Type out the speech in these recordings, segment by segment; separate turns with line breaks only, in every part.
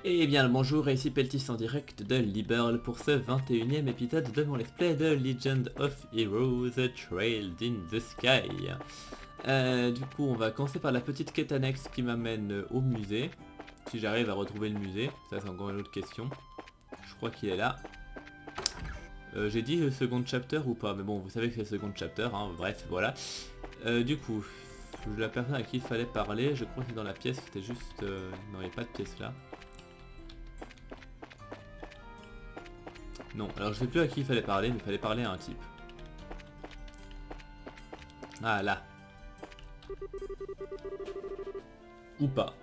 Et bien le bonjour, ici Peltis en direct de Liberl pour ce 21e épisode de mon let's play de Legend of Heroes Trailed in the Sky. Du coup on va commencer par la petite quête annexe qui m'amène au musée. Si j'arrive à retrouver le musée, ça c'est encore une autre question. Je crois qu'il est là. J'ai dit le second chapter ou pas, mais bon vous savez que c'est le second chapter, hein. Bref voilà. Du coup, la personne à qui il fallait parler, je crois que c'est dans la pièce, c'était juste... non, il n'y a pas de pièce là. Non, alors je sais plus à qui il fallait parler, mais il fallait parler à un type. Ah là. Ou pas.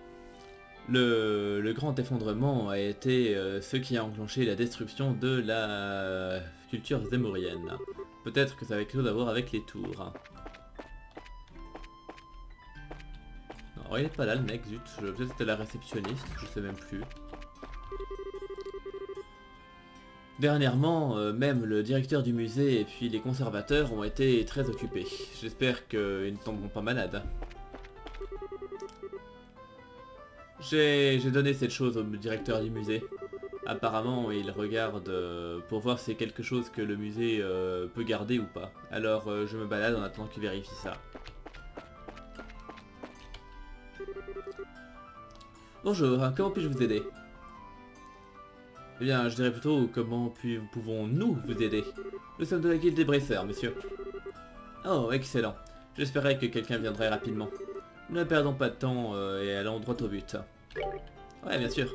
Le grand effondrement a été ce qui a enclenché la destruction de la culture zémorienne. Peut-être que ça avait quelque chose à voir avec les tours. Non, il est pas là le mec, zut. Peut-être que c'était la réceptionniste, je sais même plus. Dernièrement, même le directeur du musée et puis les conservateurs ont été très occupés. J'espère qu'ils ne tomberont pas malades. J'ai donné cette chose au directeur du musée. Apparemment, il regarde pour voir si c'est quelque chose que le musée peut garder ou pas. Alors, je me balade en attendant qu'il vérifie ça. Bonjour, comment puis-je vous aider? Eh bien, je dirais plutôt comment pouvons-nous vous aider? Nous sommes de la guilde des Bresseurs, monsieur. Oh, excellent. J'espérais que quelqu'un viendrait rapidement. Ne perdons pas de temps et allons droit au but. Ouais, bien sûr.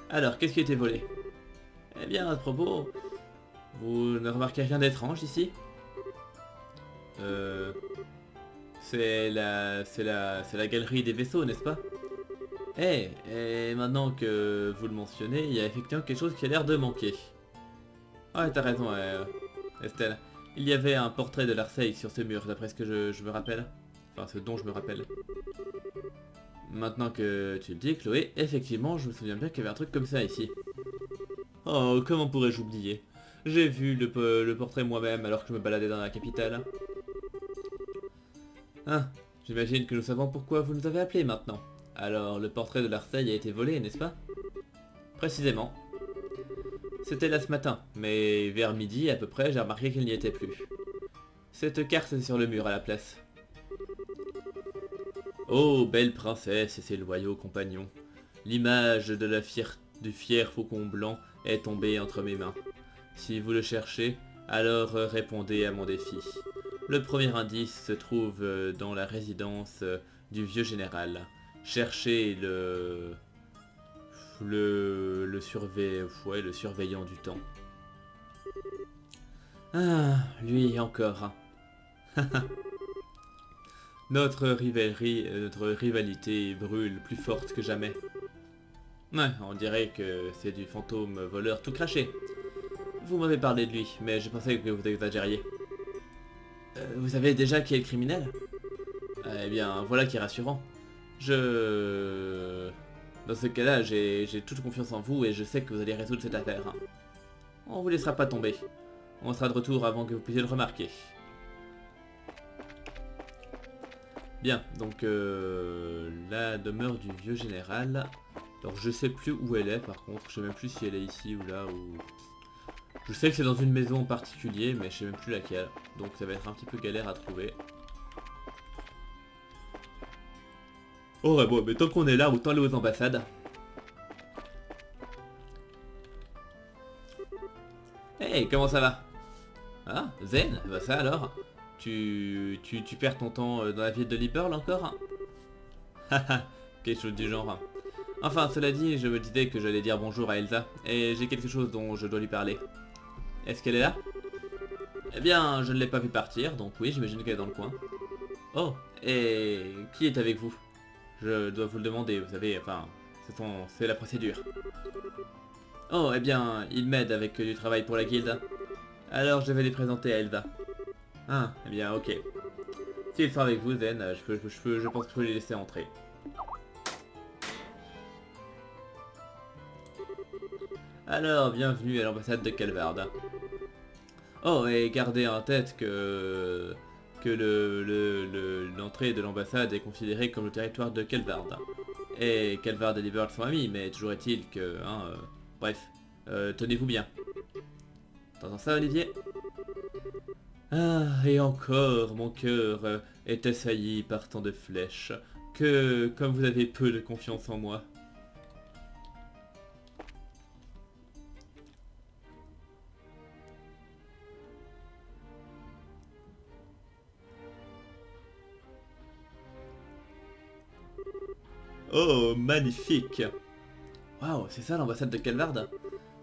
Alors, qu'est-ce qui a été volé? Eh bien, à ce propos, vous ne remarquez rien d'étrange ici? Euh... C'est la galerie des vaisseaux, n'est-ce pas? Eh, et maintenant que vous le mentionnez, il y a effectivement quelque chose qui a l'air de manquer. Ouais, t'as raison, Estelle. Il y avait un portrait de Larseille sur ce mur, d'après ce que je me rappelle. Enfin, ce dont je me rappelle. Maintenant que tu le dis, Chloé, effectivement, je me souviens bien qu'il y avait un truc comme ça ici. Oh, comment pourrais-je oublier? J'ai vu le portrait moi-même alors que je me baladais dans la capitale. Ah, j'imagine que nous savons pourquoi vous nous avez appelés maintenant. Alors, le portrait de Larseille a été volé, n'est-ce pas? Précisément. C'était là ce matin, mais vers midi à peu près, j'ai remarqué qu'il n'y était plus. Cette carte est sur le mur à la place. Oh, belle princesse et ses loyaux compagnons. L'image de du fier faucon blanc est tombée entre mes mains. Si vous le cherchez, alors répondez à mon défi. Le premier indice se trouve dans la résidence du vieux général. Cherchez le surveillant du temps. Ah, lui encore. Notre rivalité brûle plus forte que jamais. Ouais, on dirait que c'est du fantôme voleur tout craché. Vous m'avez parlé de lui, mais je pensais que vous exagériez. Vous savez déjà qui est le criminel? Eh bien, voilà qui est rassurant. Dans ce cas-là, j'ai toute confiance en vous et je sais que vous allez résoudre cette affaire. On vous laissera pas tomber. On sera de retour avant que vous puissiez le remarquer. Bien, donc la demeure du vieux général. Alors je sais plus où elle est par contre, je sais même plus si elle est ici ou là ou... Je sais que c'est dans une maison en particulier, mais je sais même plus laquelle. Donc ça va être un petit peu galère à trouver. Oh ouais bon, mais tant qu'on est là, autant aller aux ambassades. Hey, comment ça va? Ah, Zen? Bah ça alors? Tu perds ton temps dans la ville de Liberl encore? Haha, quelque chose du genre. Enfin, cela dit, je me disais que j'allais dire bonjour à Elsa, et j'ai quelque chose dont je dois lui parler. Est-ce qu'elle est là? Eh bien, je ne l'ai pas vu partir, donc oui, j'imagine qu'elle est dans le coin. Oh, et qui est avec vous? Je dois vous le demander, vous savez, enfin, c'est la procédure. Oh, eh bien, il m'aide avec du travail pour la guilde. Alors, je vais les présenter à Elsa. Ah, eh bien, ok. S'ils sont avec vous, Zen, je pense que je peux les laisser entrer. Alors, bienvenue à l'ambassade de Calvard. Oh, et gardez en tête que l'entrée de l'ambassade est considérée comme le territoire de Calvard. Et Calvard et Liberl sont amis, mais toujours est-il que... bref, tenez-vous bien. T'entends ça, Olivier? Ah, et encore, mon cœur est assailli par tant de flèches, que comme vous avez peu de confiance en moi. Oh, magnifique! Waouh, c'est ça l'ambassade de Calvard?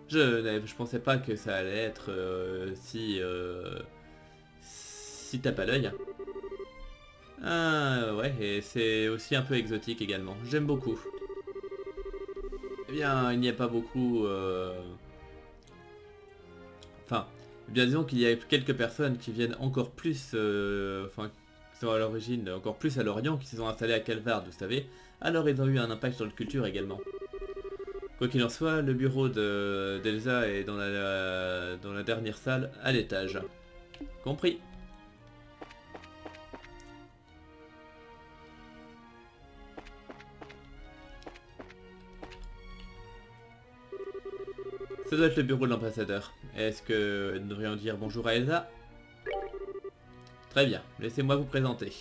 Je pensais pas que ça allait être si tape à l'œil. Ah ouais, et c'est aussi un peu exotique également. J'aime beaucoup. Eh bien, il n'y a pas beaucoup... Enfin, eh bien disons qu'il y a quelques personnes qui viennent encore plus... Enfin, qui sont à l'origine encore plus à l'Orient, qui se sont installés à Calvard, vous savez. Alors ils ont eu un impact sur la culture également. Quoi qu'il en soit, le bureau d'Elsa est dans la dernière salle, à l'étage. Compris. Ça doit être le bureau de l'ambassadeur. Est-ce que nous devrions dire bonjour à Elsa? Très bien, laissez-moi vous présenter.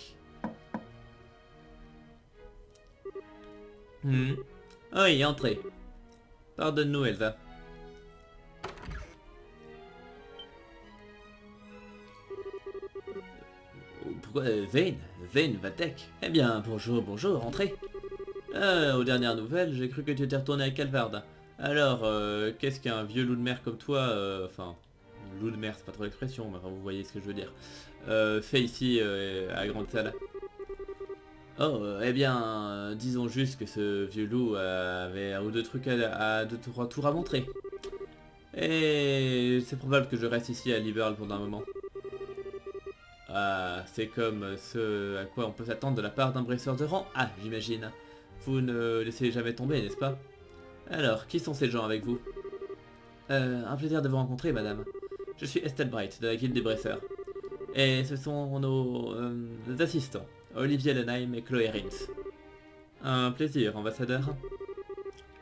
Oui, entrez. Pardonne-nous, Elsa. Pourquoi Vayne? Vayne Vatek? Eh bien, bonjour, bonjour, entrez. Aux dernières nouvelles, j'ai cru que tu étais retourné à Calvard. Alors, qu'est-ce qu'un vieux loup de mer comme toi, enfin, loup de mer, c'est pas trop l'expression, mais enfin, vous voyez ce que je veux dire, fait ici, à Grande Salle? Oh, eh bien, disons juste que ce vieux loup avait un ou deux trucs deux, trois tours à montrer. Et c'est probable que je reste ici à Liberl pendant un moment. Ah, c'est comme ce à quoi on peut s'attendre de la part d'un bresseur de rang. Ah, j'imagine. Vous ne laissez jamais tomber, n'est-ce pas? Alors, qui sont ces gens avec vous? Un plaisir de vous rencontrer, madame. Je suis Estelle Bright, de la guilde des Bresseurs. Et ce sont nos assistants, Olivier Lenheim et Chloé Rins. Un plaisir, ambassadeur.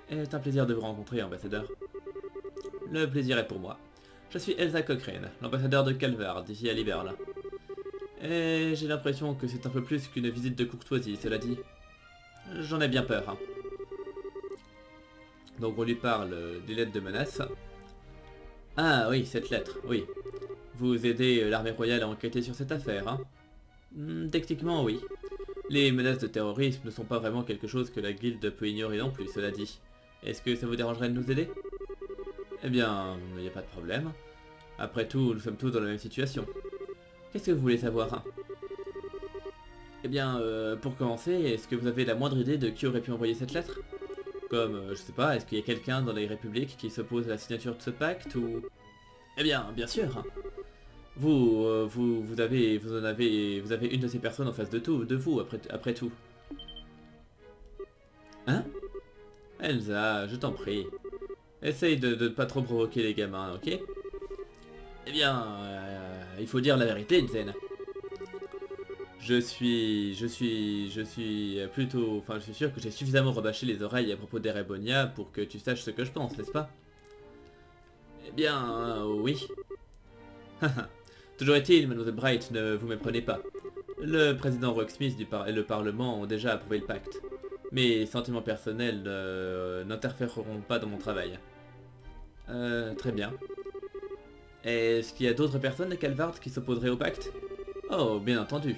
C'est un plaisir de vous rencontrer, ambassadeur. Le plaisir est pour moi. Je suis Elsa Cochrane, l'ambassadeur de Calvard, ici à Liberl. Et j'ai l'impression que c'est un peu plus qu'une visite de courtoisie, cela dit. J'en ai bien peur. Donc on lui parle des lettres de menace. Ah oui, cette lettre, oui. Vous aidez l'armée royale à enquêter sur cette affaire, hein? Techniquement, oui. Les menaces de terrorisme ne sont pas vraiment quelque chose que la guilde peut ignorer non plus, cela dit. Est-ce que ça vous dérangerait de nous aider? Eh bien, il n'y a pas de problème. Après tout, nous sommes tous dans la même situation. Qu'est-ce que vous voulez savoir, hein? Eh bien, pour commencer, est-ce que vous avez la moindre idée de qui aurait pu envoyer cette lettre? Comme, je sais pas, est-ce qu'il y a quelqu'un dans les républiques qui s'oppose à la signature de ce pacte, ou... Eh bien sûr, hein. Vous avez une de ces personnes en face de vous, après tout. Hein? Elsa, je t'en prie. Essaye de ne pas trop provoquer les gamins, ok? Eh bien, il faut dire la vérité, Zen. Je suis plutôt... Enfin, je suis sûr que j'ai suffisamment rebâché les oreilles à propos d'Erebonia pour que tu saches ce que je pense, n'est-ce pas? Eh bien, oui. Toujours est-il, Mademoiselle Bright, ne vous méprenez pas. Le président Rocksmith et le Parlement ont déjà approuvé le pacte. Mes sentiments personnels n'interféreront pas dans mon travail. Très bien. Est-ce qu'il y a d'autres personnes à Calvard qui s'opposeraient au pacte? Oh, bien entendu.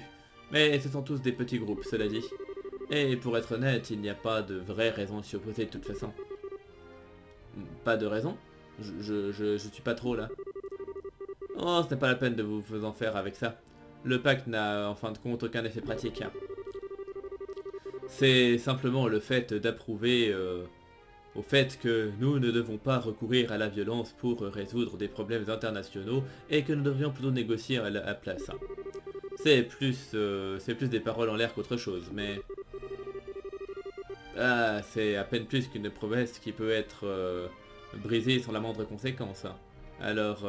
Mais ce sont tous des petits groupes, cela dit. Et pour être honnête, il n'y a pas de vraie raison de s'y opposer de toute façon. Pas de raison? Je suis pas trop là. Oh, ce n'est pas la peine de vous en faire avec ça. Le pacte n'a en fin de compte aucun effet pratique. C'est simplement le fait d'approuver au fait que nous ne devons pas recourir à la violence pour résoudre des problèmes internationaux et que nous devrions plutôt négocier à la place. C'est plus des paroles en l'air qu'autre chose, mais... Ah, c'est à peine plus qu'une promesse qui peut être brisée sans la moindre conséquence. Alors...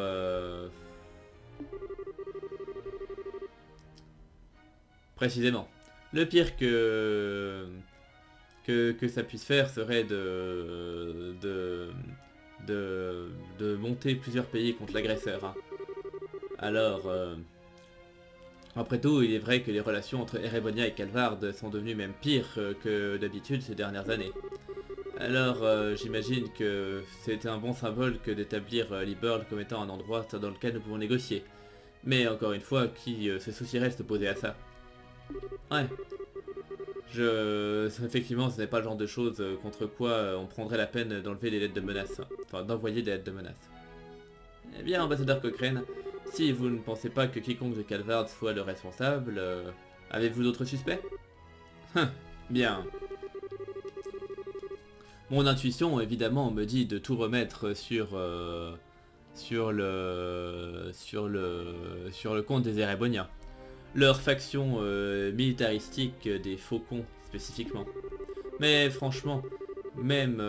Précisément. Le pire que que ça puisse faire serait de monter plusieurs pays contre l'agresseur. Hein. Alors, après tout, il est vrai que les relations entre Erebonia et Calvard sont devenues même pires que d'habitude ces dernières années. Alors, j'imagine que c'est un bon symbole que d'établir Liberl comme étant un endroit dans lequel nous pouvons négocier. Mais encore une fois, qui se soucierait de s'opposer à ça? Ouais. Effectivement, ce n'est pas le genre de choses contre quoi on prendrait la peine d'enlever les lettres de menace. Enfin, d'envoyer des lettres de menace. Eh bien, ambassadeur Cochrane, si vous ne pensez pas que quiconque de Calvard soit le responsable, avez-vous d'autres suspects? Bien. Mon intuition, évidemment, me dit de tout remettre sur le compte des Ereboniens. Leur faction militaristique des Faucons, spécifiquement. Mais franchement, même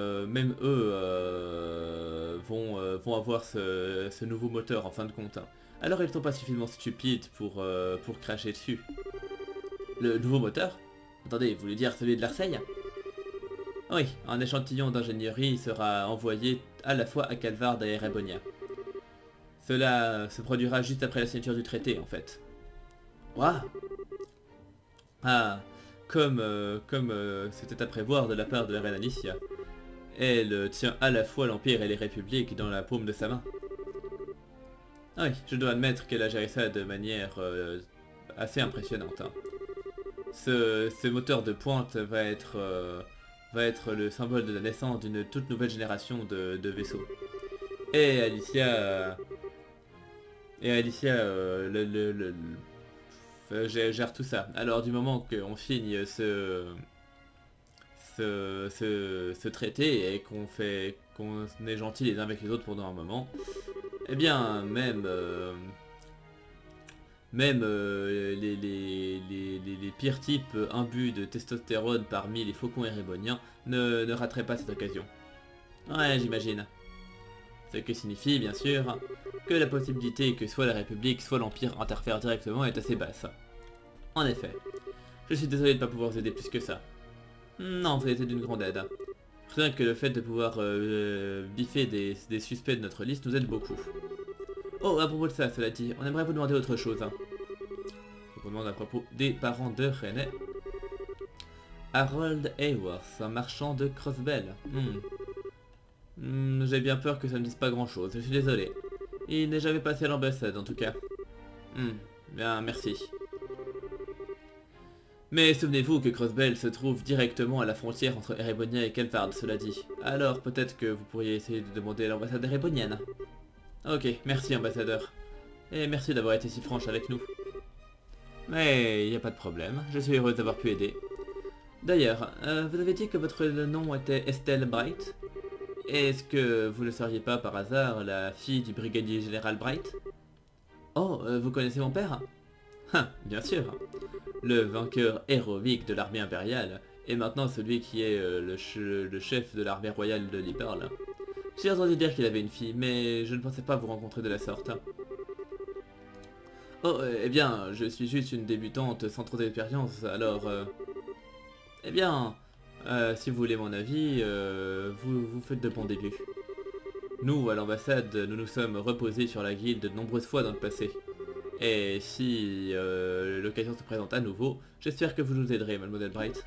eux vont avoir ce nouveau moteur en fin de compte. Hein. Alors ils sont pas suffisamment stupides pour cracher dessus. Le nouveau moteur? Attendez, vous voulez dire celui de Larseille? Oui, un échantillon d'ingénierie sera envoyé à la fois à Calvard et à Erebonia. Cela se produira juste après la signature du traité, en fait. Waouh! Ah, comme c'était à prévoir de la part de la reine Anicia. Elle tient à la fois l'Empire et les Républiques dans la paume de sa main. Ah oui, je dois admettre qu'elle a géré ça de manière assez impressionnante. Hein. Ce moteur de pointe va être le symbole de la naissance d'une toute nouvelle génération de vaisseaux. Et Alicia gère tout ça. Alors du moment qu'on signe ce traité et qu'on est gentil les uns avec les autres pendant un moment, eh bien même les pires types imbus de testostérone parmi les faucons éréboniens ne rateraient pas cette occasion. Ouais, j'imagine. Ce qui signifie, bien sûr, que la possibilité que soit la République, soit l'Empire interfèrent directement est assez basse. En effet. Je suis désolé de ne pas pouvoir vous aider plus que ça. Non, vous avez été d'une grande aide. Rien que le fait de pouvoir biffer des suspects de notre liste nous aide beaucoup. Oh, à propos de ça, cela dit, on aimerait vous demander autre chose. Hein. On vous demande à propos des parents de René. Harold Hayworth, un marchand de Crossbell. J'ai bien peur que ça ne dise pas grand chose, je suis désolé. Il n'est jamais passé à l'ambassade en tout cas. Bien, merci. Mais souvenez-vous que Crossbell se trouve directement à la frontière entre Erebonia et Calvard, cela dit. Alors peut-être que vous pourriez essayer de demander à l'ambassade erebonienne. Ok, merci ambassadeur. Et merci d'avoir été si franche avec nous. Mais il n'y a pas de problème, je suis heureuse d'avoir pu aider. D'ailleurs, vous avez dit que votre nom était Estelle Bright. Est-ce que vous ne seriez pas par hasard la fille du brigadier général Bright? Oh, vous connaissez mon père? Bien sûr. Le vainqueur héroïque de l'armée impériale est maintenant celui qui est le chef de l'armée royale de Liberl. J'ai entendu dire qu'il avait une fille, mais je ne pensais pas vous rencontrer de la sorte. Oh, eh bien, je suis juste une débutante sans trop d'expérience, alors... Eh bien, si vous voulez mon avis, vous faites de bons débuts. Nous, à l'ambassade, nous nous sommes reposés sur la guilde de nombreuses fois dans le passé. Et si l'occasion se présente à nouveau, j'espère que vous nous aiderez, mademoiselle Bright.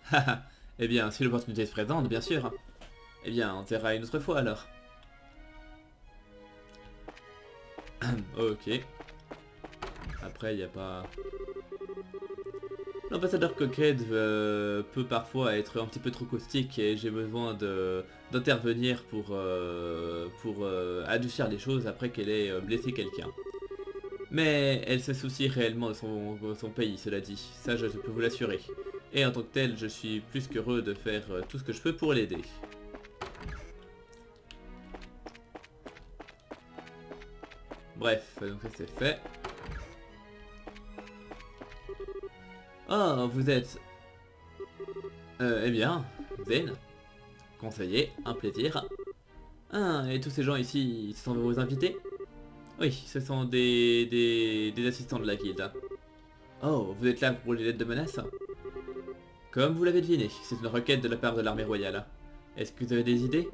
Haha, eh bien, si l'opportunité se présente, bien sûr. Eh bien, on se verra une autre fois alors. Ok. Après, il n'y a pas... L'ambassadeur Cochrane peut parfois être un petit peu trop caustique et j'ai besoin d'intervenir pour adoucir les choses après qu'elle ait blessé quelqu'un. Mais elle se soucie réellement de son pays, cela dit, ça je peux vous l'assurer. Et en tant que tel, je suis plus qu'heureux de faire tout ce que je peux pour l'aider. Bref, donc ça c'est fait. Oh, vous êtes... eh bien, Zane. Conseiller, un plaisir. Ah, et tous ces gens ici, ce sont vos invités? Oui, ce sont des assistants de la guilde. Oh, vous êtes là pour les lettres de menace? Comme vous l'avez deviné, c'est une requête de la part de l'armée royale. Est-ce que vous avez des idées?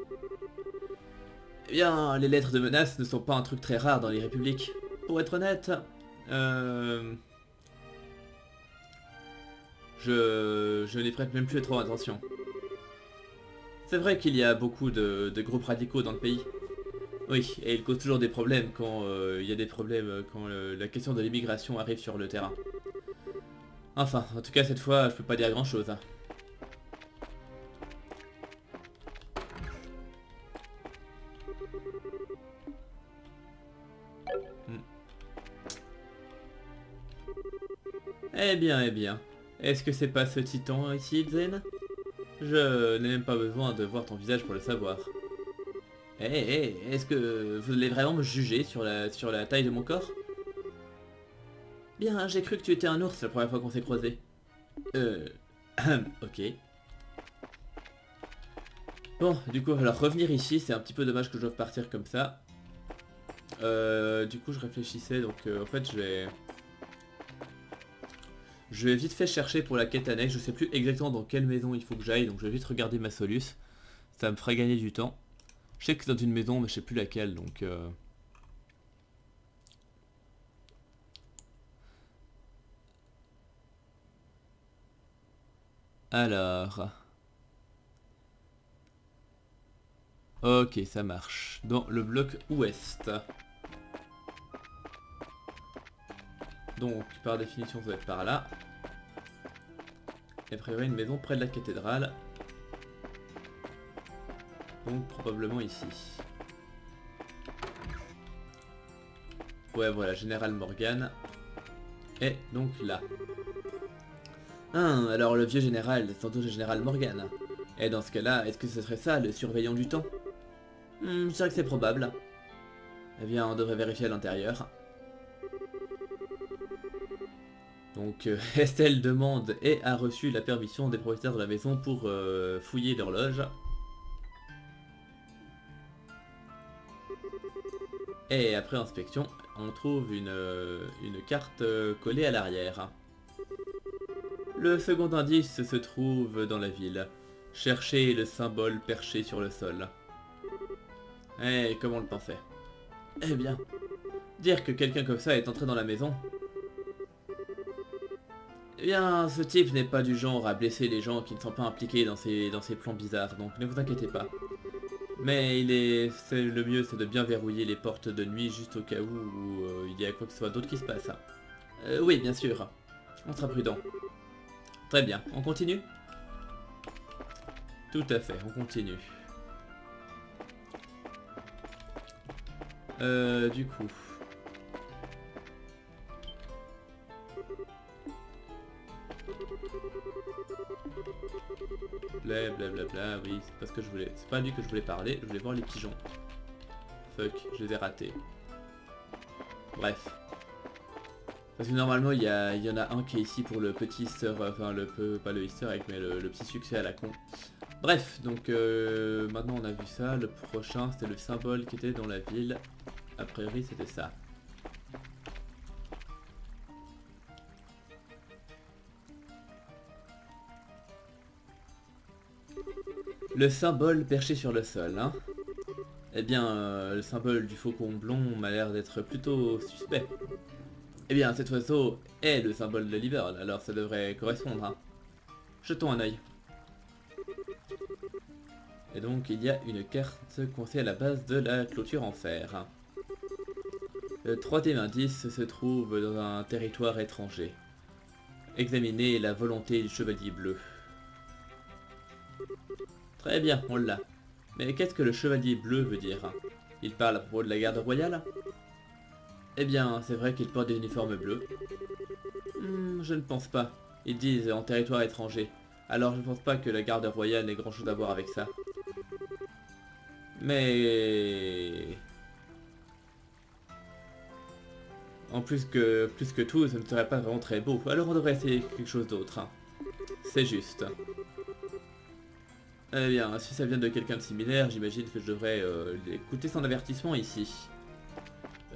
Eh bien, les lettres de menace ne sont pas un truc très rare dans les républiques. Pour être honnête, je n'y prête même plus trop attention. C'est vrai qu'il y a beaucoup de groupes radicaux dans le pays. Oui, et ils causent toujours des problèmes quand il y a des problèmes quand la question de l'immigration arrive sur le terrain. Enfin, en tout cas cette fois, je peux pas dire grand chose. Hein. Eh bien, eh bien. Est-ce que c'est pas ce titan ici, Zen? Je n'ai même pas besoin de voir ton visage pour le savoir. Est-ce que vous allez vraiment me juger sur la taille de mon corps? Bien, j'ai cru que tu étais un ours la première fois qu'on s'est croisés. Ok. Bon, du coup, alors revenir ici, c'est un petit peu dommage que je doive partir comme ça. Du coup, je réfléchissais, donc en fait, je vais vite fait chercher pour la quête annexe. Je sais plus exactement dans quelle maison il faut que j'aille, donc je vais vite regarder ma soluce. Ça me ferait gagner du temps. Je sais que c'est dans une maison, mais je sais plus laquelle, donc... Alors... Ok, ça marche. Dans le bloc ouest. Donc, par définition, ça va être par là. Et a priori, une maison près de la cathédrale. Donc, probablement ici. Ouais, voilà, Général Morgan. Et donc là. Ah, alors le vieux général, c'est sans doute le général Morgan. Et dans ce cas-là, est-ce que ce serait ça, le surveillant du temps? Je dirais que c'est probable. Eh bien, on devrait vérifier à l'intérieur. Donc Estelle demande et a reçu la permission des propriétaires de la maison pour fouiller l'horloge. Et après inspection, on trouve une carte collée à l'arrière. Le second indice se trouve dans la ville. Cherchez le symbole perché sur le sol. Et comme on le pensait. Eh bien, dire que quelqu'un comme ça est entré dans la maison... Eh bien, ce type n'est pas du genre à blesser les gens qui ne sont pas impliqués dans ces plans bizarres, donc ne vous inquiétez pas. Mais le mieux, c'est de bien verrouiller les portes de nuit juste au cas où il y a quoi que ce soit d'autre qui se passe. Oui, bien sûr. On sera prudent. Très bien, on continue? Tout à fait, on continue. Du coup... Blablabla, oui, c'est pas ce que je voulais. C'est pas lui que je voulais parler, je voulais voir les pigeons. Fuck, je les ai ratés. Bref. Parce que normalement il y en a un qui est ici pour le petit easter, enfin pas le easter egg mais le petit succès à la con. Bref, donc maintenant on a vu ça, le prochain c'était le symbole qui était dans la ville. A priori c'était ça. Le symbole perché sur le sol, hein. Eh bien, le symbole du faucon blond m'a l'air d'être plutôt suspect. Eh bien, cet oiseau est le symbole de Liberl, alors ça devrait correspondre, hein. Jetons un œil. Et donc, il y a une carte coincée à la base de la clôture en fer. Le troisième indice se trouve dans un territoire étranger. Examinez la volonté du chevalier bleu. Très bien, on l'a. Mais qu'est-ce que le chevalier bleu veut dire? Il parle à propos de la garde royale? Eh bien, c'est vrai qu'ils portent des uniformes bleus. Je ne pense pas. Ils disent en territoire étranger. Alors je ne pense pas que la garde royale ait grand chose à voir avec ça. Mais... En plus que tout, ça ne serait pas vraiment très beau. Alors on devrait essayer quelque chose d'autre. Hein. C'est juste. Eh bien, si ça vient de quelqu'un de similaire, j'imagine que je devrais écouter son avertissement ici.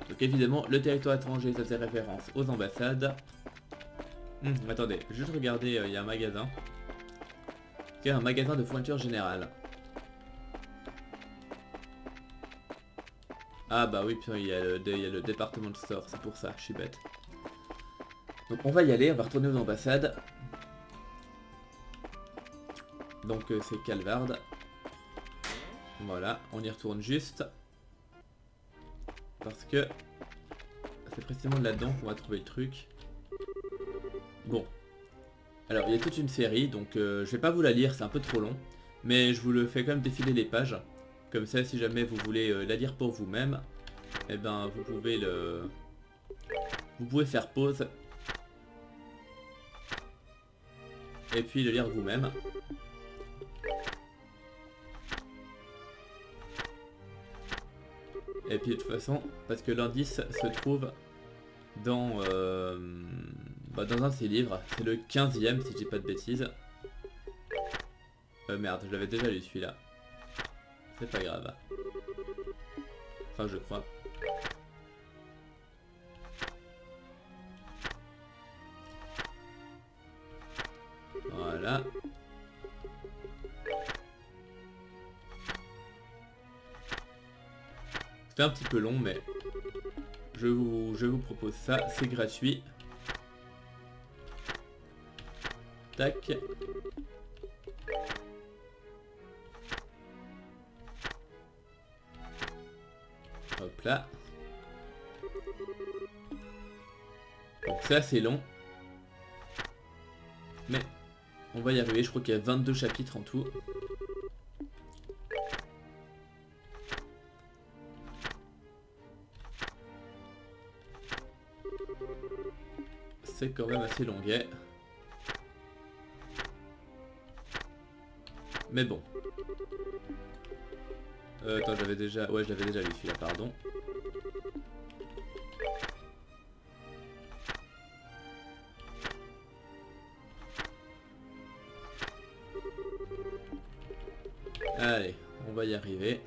Donc évidemment, le territoire étranger, ça fait référence aux ambassades. Attendez, juste regarder, il y a un magasin. Ok, un magasin de fourniture générale. Ah bah oui, putain, il y a le département de store, c'est pour ça, je suis bête. Donc on va y aller, on va retourner aux ambassades. Donc c'est Calvard. Voilà, on y retourne juste. Parce que c'est précisément là-dedans qu'on va trouver le truc. Bon. Alors, il y a toute une série, donc je vais pas vous la lire, c'est un peu trop long. Mais je vous le fais quand même défiler les pages. Comme ça, si jamais vous voulez la lire pour vous-même, eh ben, vous pouvez faire pause. Et puis le lire vous-même. Et puis de toute façon, parce que l'indice se trouve dans, dans un de ses livres, c'est le 15e si je dis pas de bêtises. Merde, je l'avais déjà lu celui-là. C'est pas grave. Enfin je crois. Voilà. C'est un petit peu long mais je vous propose ça, c'est gratuit. Tac. Hop là. Donc c'est assez long. Mais on va y arriver, je crois qu'il y a 22 chapitres en tout. C'est quand même assez longuet. Mais bon. Attends, j'avais déjà... Ouais, je l'avais déjà lu celui-là, pardon. Allez, on va y arriver.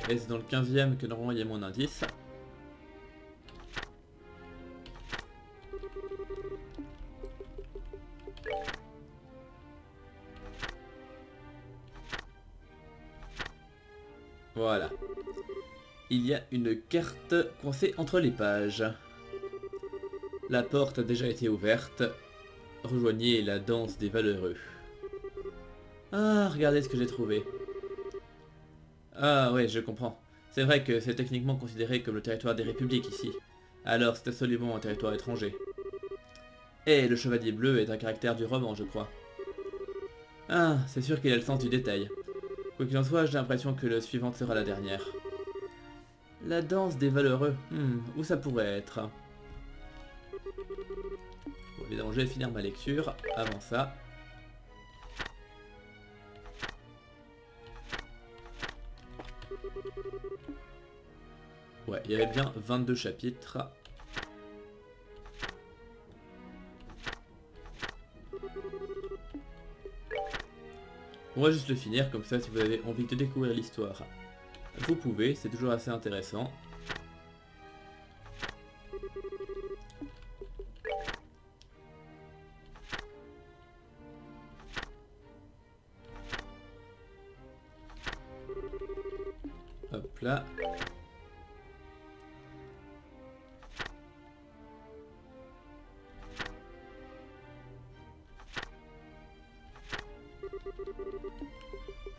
Et c'est dans le 15e que normalement il y a mon indice. Voilà. Il y a une carte coincée entre les pages. La porte a déjà été ouverte. Rejoignez la danse des valeureux. Ah, regardez ce que j'ai trouvé. Ah ouais, je comprends. C'est vrai que c'est techniquement considéré comme le territoire des républiques ici. Alors c'est absolument un territoire étranger. Et le chevalier bleu est un caractère du roman, je crois. Ah, c'est sûr qu'il a le sens du détail. Quoi qu'il en soit, j'ai l'impression que la suivante sera la dernière. La danse des valeureux. Où ça pourrait être? Bon, évidemment, je vais finir ma lecture avant ça. Ouais, il y avait bien 22 chapitres. On va juste le finir, comme ça si vous avez envie de découvrir l'histoire, vous pouvez, c'est toujours assez intéressant. Hop là.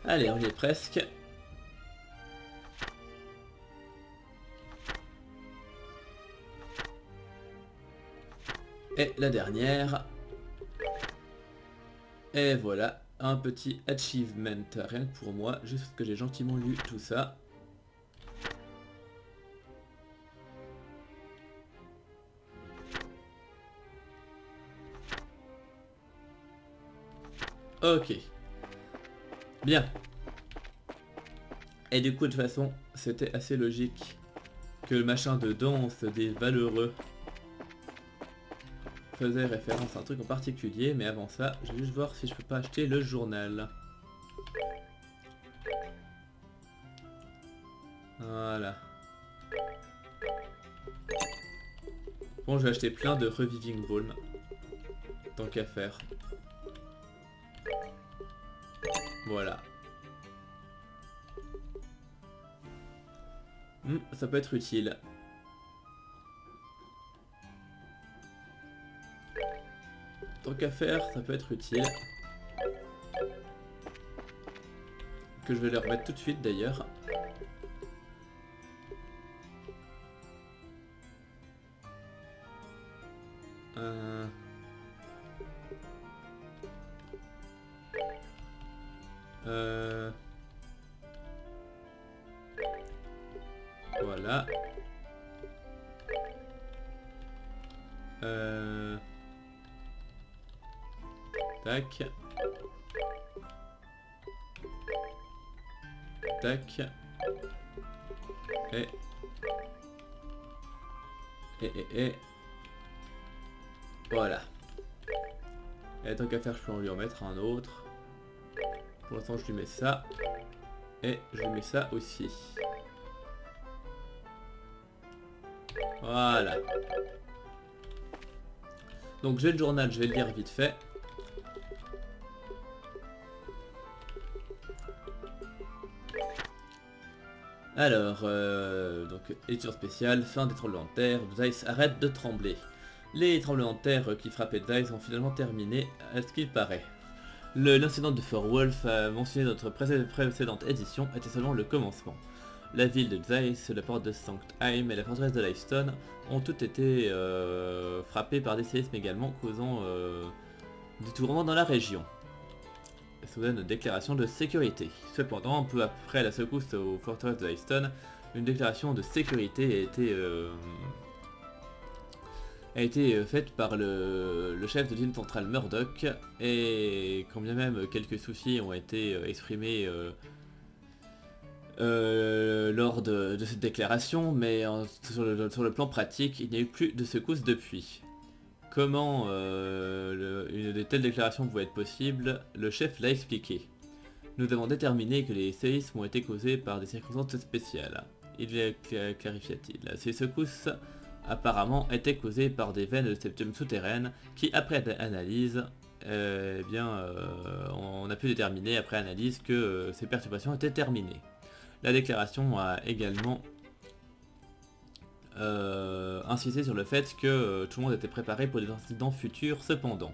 Allez, on y est presque. Et la dernière. Et voilà, un petit achievement, rien que pour moi, juste parce que j'ai gentiment lu tout ça. Ok. Bien. Et du coup, de toute façon, c'était assez logique que le machin de danse des valeureux faisait référence à un truc en particulier, mais avant ça, je vais juste voir si je peux pas acheter le journal. Voilà. je vais acheter plein de Reviving Balm. Tant qu'à faire. Voilà. Ça peut être utile. Tant qu'à faire, ça peut être utile. Que je vais leur remettre tout de suite d'ailleurs. Voilà. Tac. Tac. Et. Voilà. Et tant qu'à faire, je peux en lui remettre un autre. Pour l'instant, je lui mets ça. Et je lui mets ça aussi. Voilà. Donc j'ai le journal, je vais le lire vite fait. Alors, donc édition spéciale, fin des tremblements de terre, Zeiss arrête de trembler. Les tremblements de terre qui frappaient Zeiss ont finalement terminé, à ce qu'il paraît. L'incident de Fort Wolf, mentionné dans notre précédente édition, était seulement le commencement. La ville de Zeiss, la porte de Sanctheim et la forteresse de Leifstone ont toutes été frappées par des séismes également, causant des tourments dans la région. Ça donne une déclaration de sécurité. Cependant, peu après la secousse aux forteresses de Leifstone, une déclaration de sécurité a été faite par le chef de l'usine centrale Murdoch, et quand bien même quelques soucis ont été exprimés lors de cette déclaration, mais sur le plan pratique, il n'y a eu plus de secousses depuis. Comment une de telles déclarations pouvait être possible, le chef l'a expliqué. Nous avons déterminé que les séismes ont été causés par des circonstances spéciales. Il clarifia-t-il. Ces secousses apparemment étaient causées par des veines de septum souterraines qui, après analyse, on a pu déterminer après analyse que ces perturbations étaient terminées. La déclaration a également insisté sur le fait que tout le monde était préparé pour des incidents futurs cependant.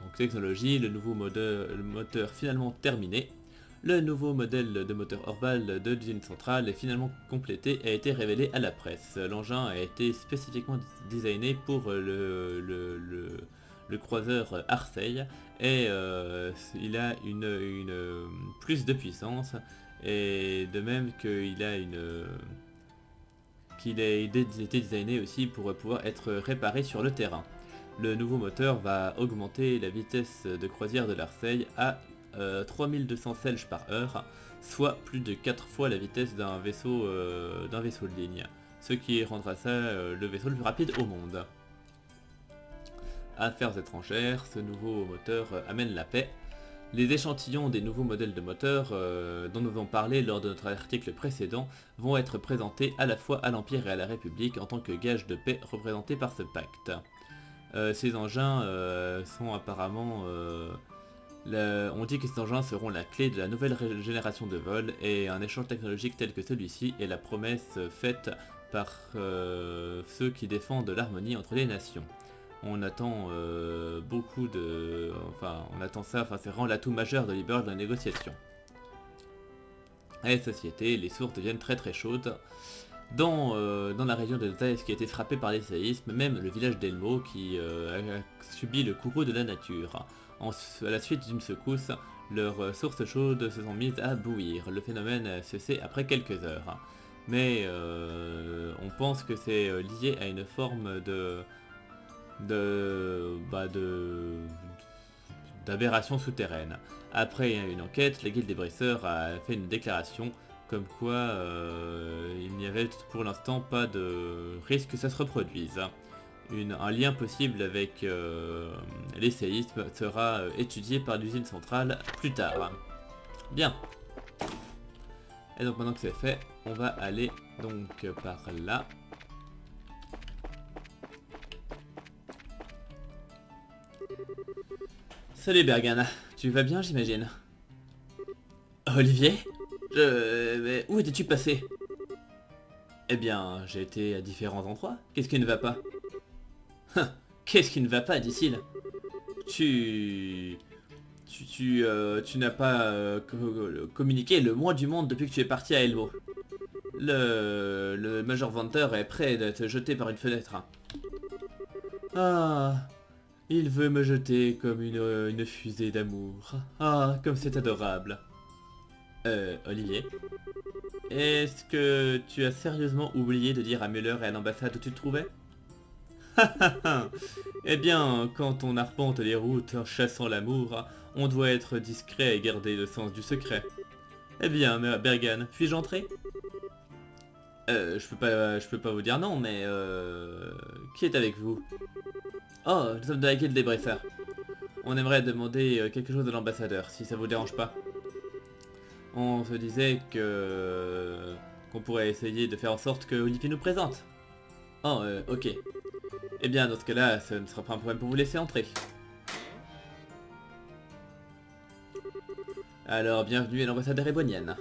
Donc technologie, le nouveau moteur finalement terminé. Le nouveau modèle de moteur Orbital de l'usine centrale est finalement complété et a été révélé à la presse. L'engin a été spécifiquement designé pour le croiseur Arseille et il a une plus de puissance, et de même qu'il a qu'il a été designé aussi pour pouvoir être réparé sur le terrain. Le nouveau moteur va augmenter la vitesse de croisière de l'Arseille à 3200 selges par heure, soit plus de 4 fois la vitesse d'un vaisseau de ligne, ce qui rendra ça le vaisseau le plus rapide au monde. Affaires étrangères, ce nouveau moteur amène la paix. Les échantillons des nouveaux modèles de moteurs dont nous avons parlé lors de notre article précédent vont être présentés à la fois à l'Empire et à la République en tant que gage de paix représenté par ce pacte. Ces engins sont apparemment... on dit que ces engins seront la clé de la nouvelle génération de vol, et un échange technologique tel que celui-ci est la promesse faite par ceux qui défendent l'harmonie entre les nations. On attend beaucoup de... Enfin, on attend ça, c'est vraiment l'atout majeur de Liberl dans la négociation. Et société, les sources deviennent très très chaudes. Dans la région de Zeiss qui a été frappée par les séismes, même le village d'Elmo qui a subi le courroux de la nature. À la suite d'une secousse, leurs sources chaudes se sont mises à bouillir. Le phénomène a cessé après quelques heures. Mais on pense que c'est lié à une forme d'aberration souterraine. Après une enquête, la guilde des briseurs a fait une déclaration comme quoi il n'y avait pour l'instant pas de risque que ça se reproduise. Un lien possible avec les séismes sera étudié par l'usine centrale plus tard. Bien. Et donc maintenant que c'est fait, on va aller donc par là. Salut Bergane, tu vas bien j'imagine? Olivier? Mais où étais-tu passé? Eh bien, j'ai été à différents endroits. Qu'est-ce qui ne va pas? Qu'est-ce qui ne va pas, dit-il? Tu... Tu n'as pas communiqué le moins du monde depuis que tu es parti à Elmo. Le Major Vanter est prêt d'être jeté par une fenêtre. Ah, il veut me jeter comme une fusée d'amour. Ah, comme c'est adorable. Olivier, est-ce que tu as sérieusement oublié de dire à Muller et à l'ambassade où tu te trouvais? Eh bien, quand on arpente les routes en chassant l'amour, on doit être discret et garder le sens du secret. Eh bien, Bergane, puis-je entrer? Je peux pas vous dire non, mais qui est avec vous? Oh, nous sommes de la guilde des Bressards. On aimerait demander quelque chose à l'ambassadeur, si ça vous dérange pas. On se disait qu'on pourrait essayer de faire en sorte que Olivier nous présente. Oh, ok. Eh bien, dans ce cas-là, ce ne sera pas un problème pour vous laisser entrer. Alors, bienvenue à l'ambassade érébonienne.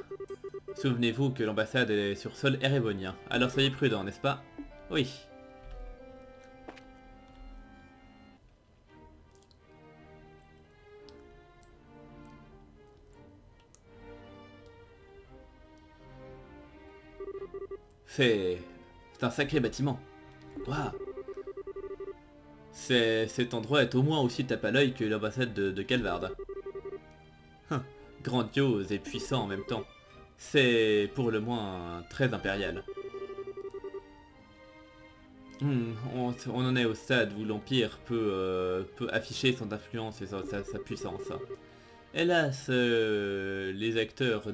Souvenez-vous que l'ambassade est sur sol érébonien, alors soyez prudents, n'est-ce pas? Oui. C'est un sacré bâtiment. Waouh. Cet endroit est au moins aussi tape à l'œil que l'ambassade de Calvard. Grandiose et puissant en même temps. C'est pour le moins très impérial. On en est au stade où l'Empire peut afficher son influence et sa puissance. Hélas, les acteurs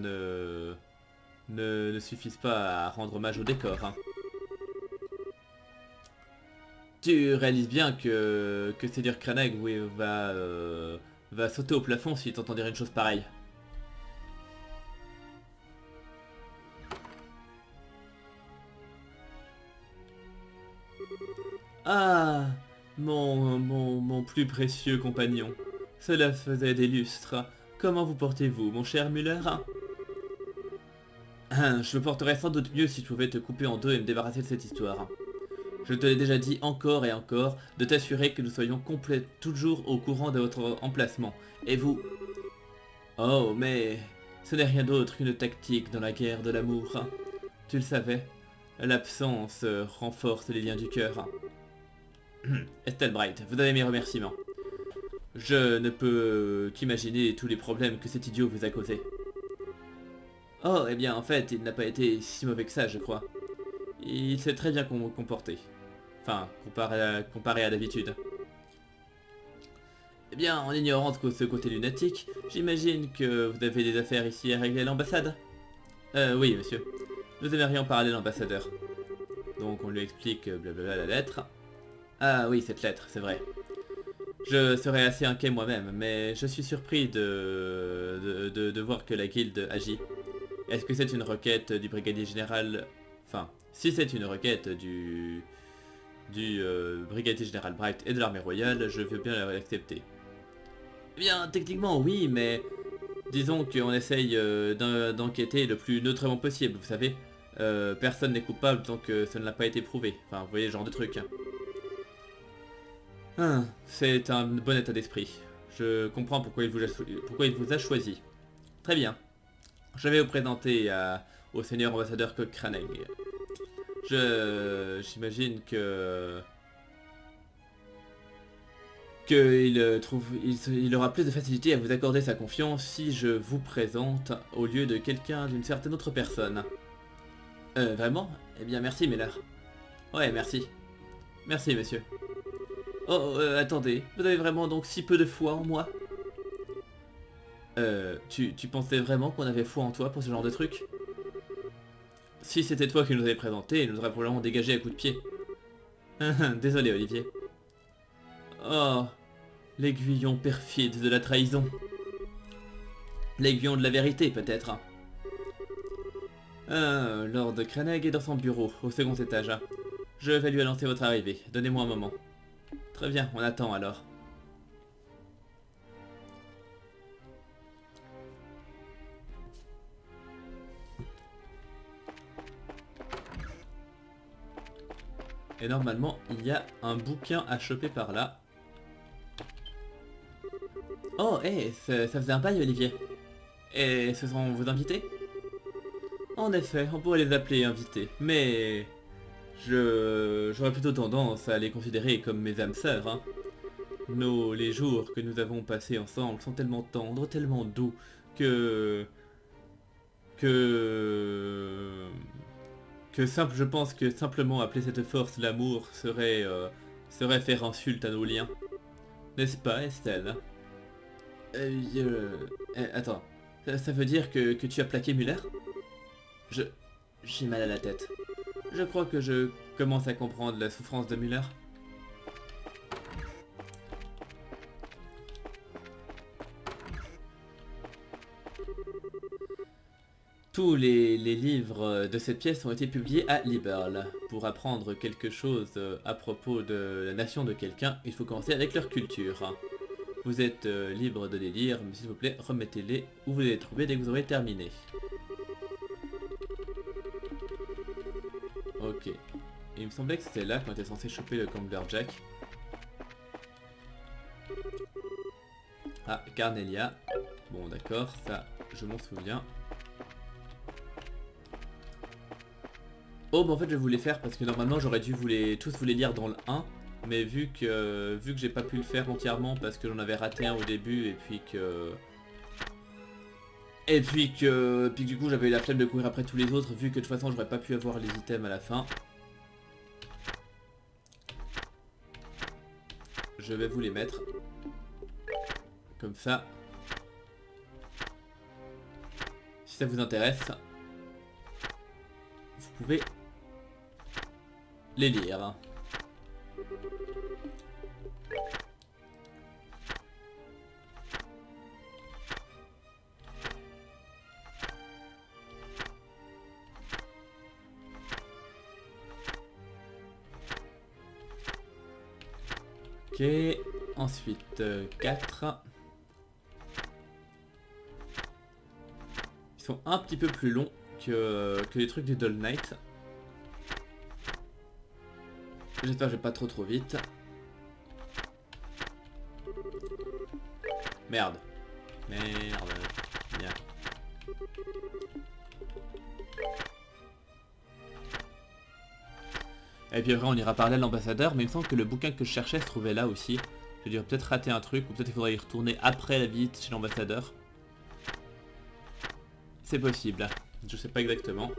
ne suffisent pas à rendre hommage au décor. Tu réalises bien que Seigneur Kranag oui, va sauter au plafond s'il t'entend dire une chose pareille. Ah, mon plus précieux compagnon. Cela faisait des lustres. Comment vous portez-vous, mon cher Muller? Je me porterais sans doute mieux si je pouvais te couper en deux et me débarrasser de cette histoire. Je te l'ai déjà dit encore et encore, de t'assurer que nous soyons toujours au courant de votre emplacement. Et vous... Oh, mais... ce n'est rien d'autre qu'une tactique dans la guerre de l'amour. Tu le savais, l'absence renforce les liens du cœur. Estelle Bright, vous avez mes remerciements. Je ne peux qu'imaginer tous les problèmes que cet idiot vous a causés. Oh, eh bien, en fait, il n'a pas été si mauvais que ça, je crois. Il s'est très bien comporté. Enfin, comparé à d'habitude. Eh bien, en ignorant ce côté lunatique, j'imagine que vous avez des affaires ici à régler à l'ambassade? Oui, monsieur. Nous aimerions parler à l'ambassadeur. Donc, on lui explique blablabla la lettre. Ah oui, cette lettre, c'est vrai. Je serais assez inquiet moi-même, mais je suis surpris de voir que la guilde agit. Est-ce que c'est une requête du brigadier général... Enfin, si c'est une requête du brigadier général Bright et de l'armée royale, je veux bien l'accepter. Eh bien, techniquement oui, mais... Disons qu'on essaye d'enquêter le plus neutrement possible, vous savez. Personne n'est coupable tant que ça ne l'a pas été prouvé. Enfin, vous voyez, ce genre de truc. C'est un bon état d'esprit. Je comprends pourquoi il vous a choisi. Très bien. Je vais vous présenter au seigneur ambassadeur Kraneg. J'imagine qu'il aura plus de facilité à vous accorder sa confiance si je vous présente au lieu de quelqu'un d'une certaine autre personne. Vraiment? Eh bien merci Miller. Ouais, merci. Merci monsieur. Oh, attendez, vous avez vraiment donc si peu de foi en moi? Tu pensais vraiment qu'on avait foi en toi pour ce genre de truc? Si c'était toi qui nous avais présenté, il nous aurait probablement dégagé à coups de pied. Désolé Olivier. Oh, l'aiguillon perfide de la trahison. L'aiguillon de la vérité peut-être. Lord Kraneg est dans son bureau, au second étage. Je vais lui annoncer votre arrivée, donnez-moi un moment. Très bien, on attend alors. Et normalement, il y a un bouquin à choper par là. Oh, hé, ça faisait un bail, Olivier. Et ce sont vos invités? En effet, on pourrait les appeler invités, mais... J'aurais plutôt tendance à les considérer comme mes âmes sœurs, hein. Les jours que nous avons passés ensemble sont tellement tendres, tellement doux, que... Que... je pense que simplement appeler cette force l'amour serait faire insulte à nos liens. N'est-ce pas, Estelle? Attends, ça veut dire que tu as plaqué Muller? J'ai mal à la tête. Je crois que je commence à comprendre la souffrance de Muller. Tous les livres de cette pièce ont été publiés à Liberl. Pour apprendre quelque chose à propos de la nation de quelqu'un, il faut commencer avec leur culture. Vous êtes libre de les lire, mais s'il vous plaît, remettez-les où vous les trouvez dès que vous aurez terminé. Ok. Il me semblait que c'était là qu'on était censé choper le Camberjack. Ah, Carnelia. Bon, d'accord, ça, je m'en souviens. Oh, bah en fait, je vais vous les faire parce que normalement, j'aurais dû tous vous les lire dans le 1. Mais vu que j'ai pas pu le faire entièrement parce que j'en avais raté un au début et puis que... puis que du coup j'avais eu la flemme de courir après tous les autres vu que de toute façon j'aurais pas pu avoir les items à la fin. Je vais vous les mettre. Comme ça. Si ça vous intéresse, vous pouvez les lire. Ok, ensuite 4. Ils sont un petit peu plus longs que les trucs du Dull Knight. J'espère que je vais pas trop vite. Merde. Merde. Bien. Et puis après on ira parler à l'ambassadeur, mais il me semble que le bouquin que je cherchais se trouvait là aussi. J'ai dû peut-être rater un truc, ou peut-être il faudrait y retourner après la visite chez l'ambassadeur. C'est possible, je sais pas exactement.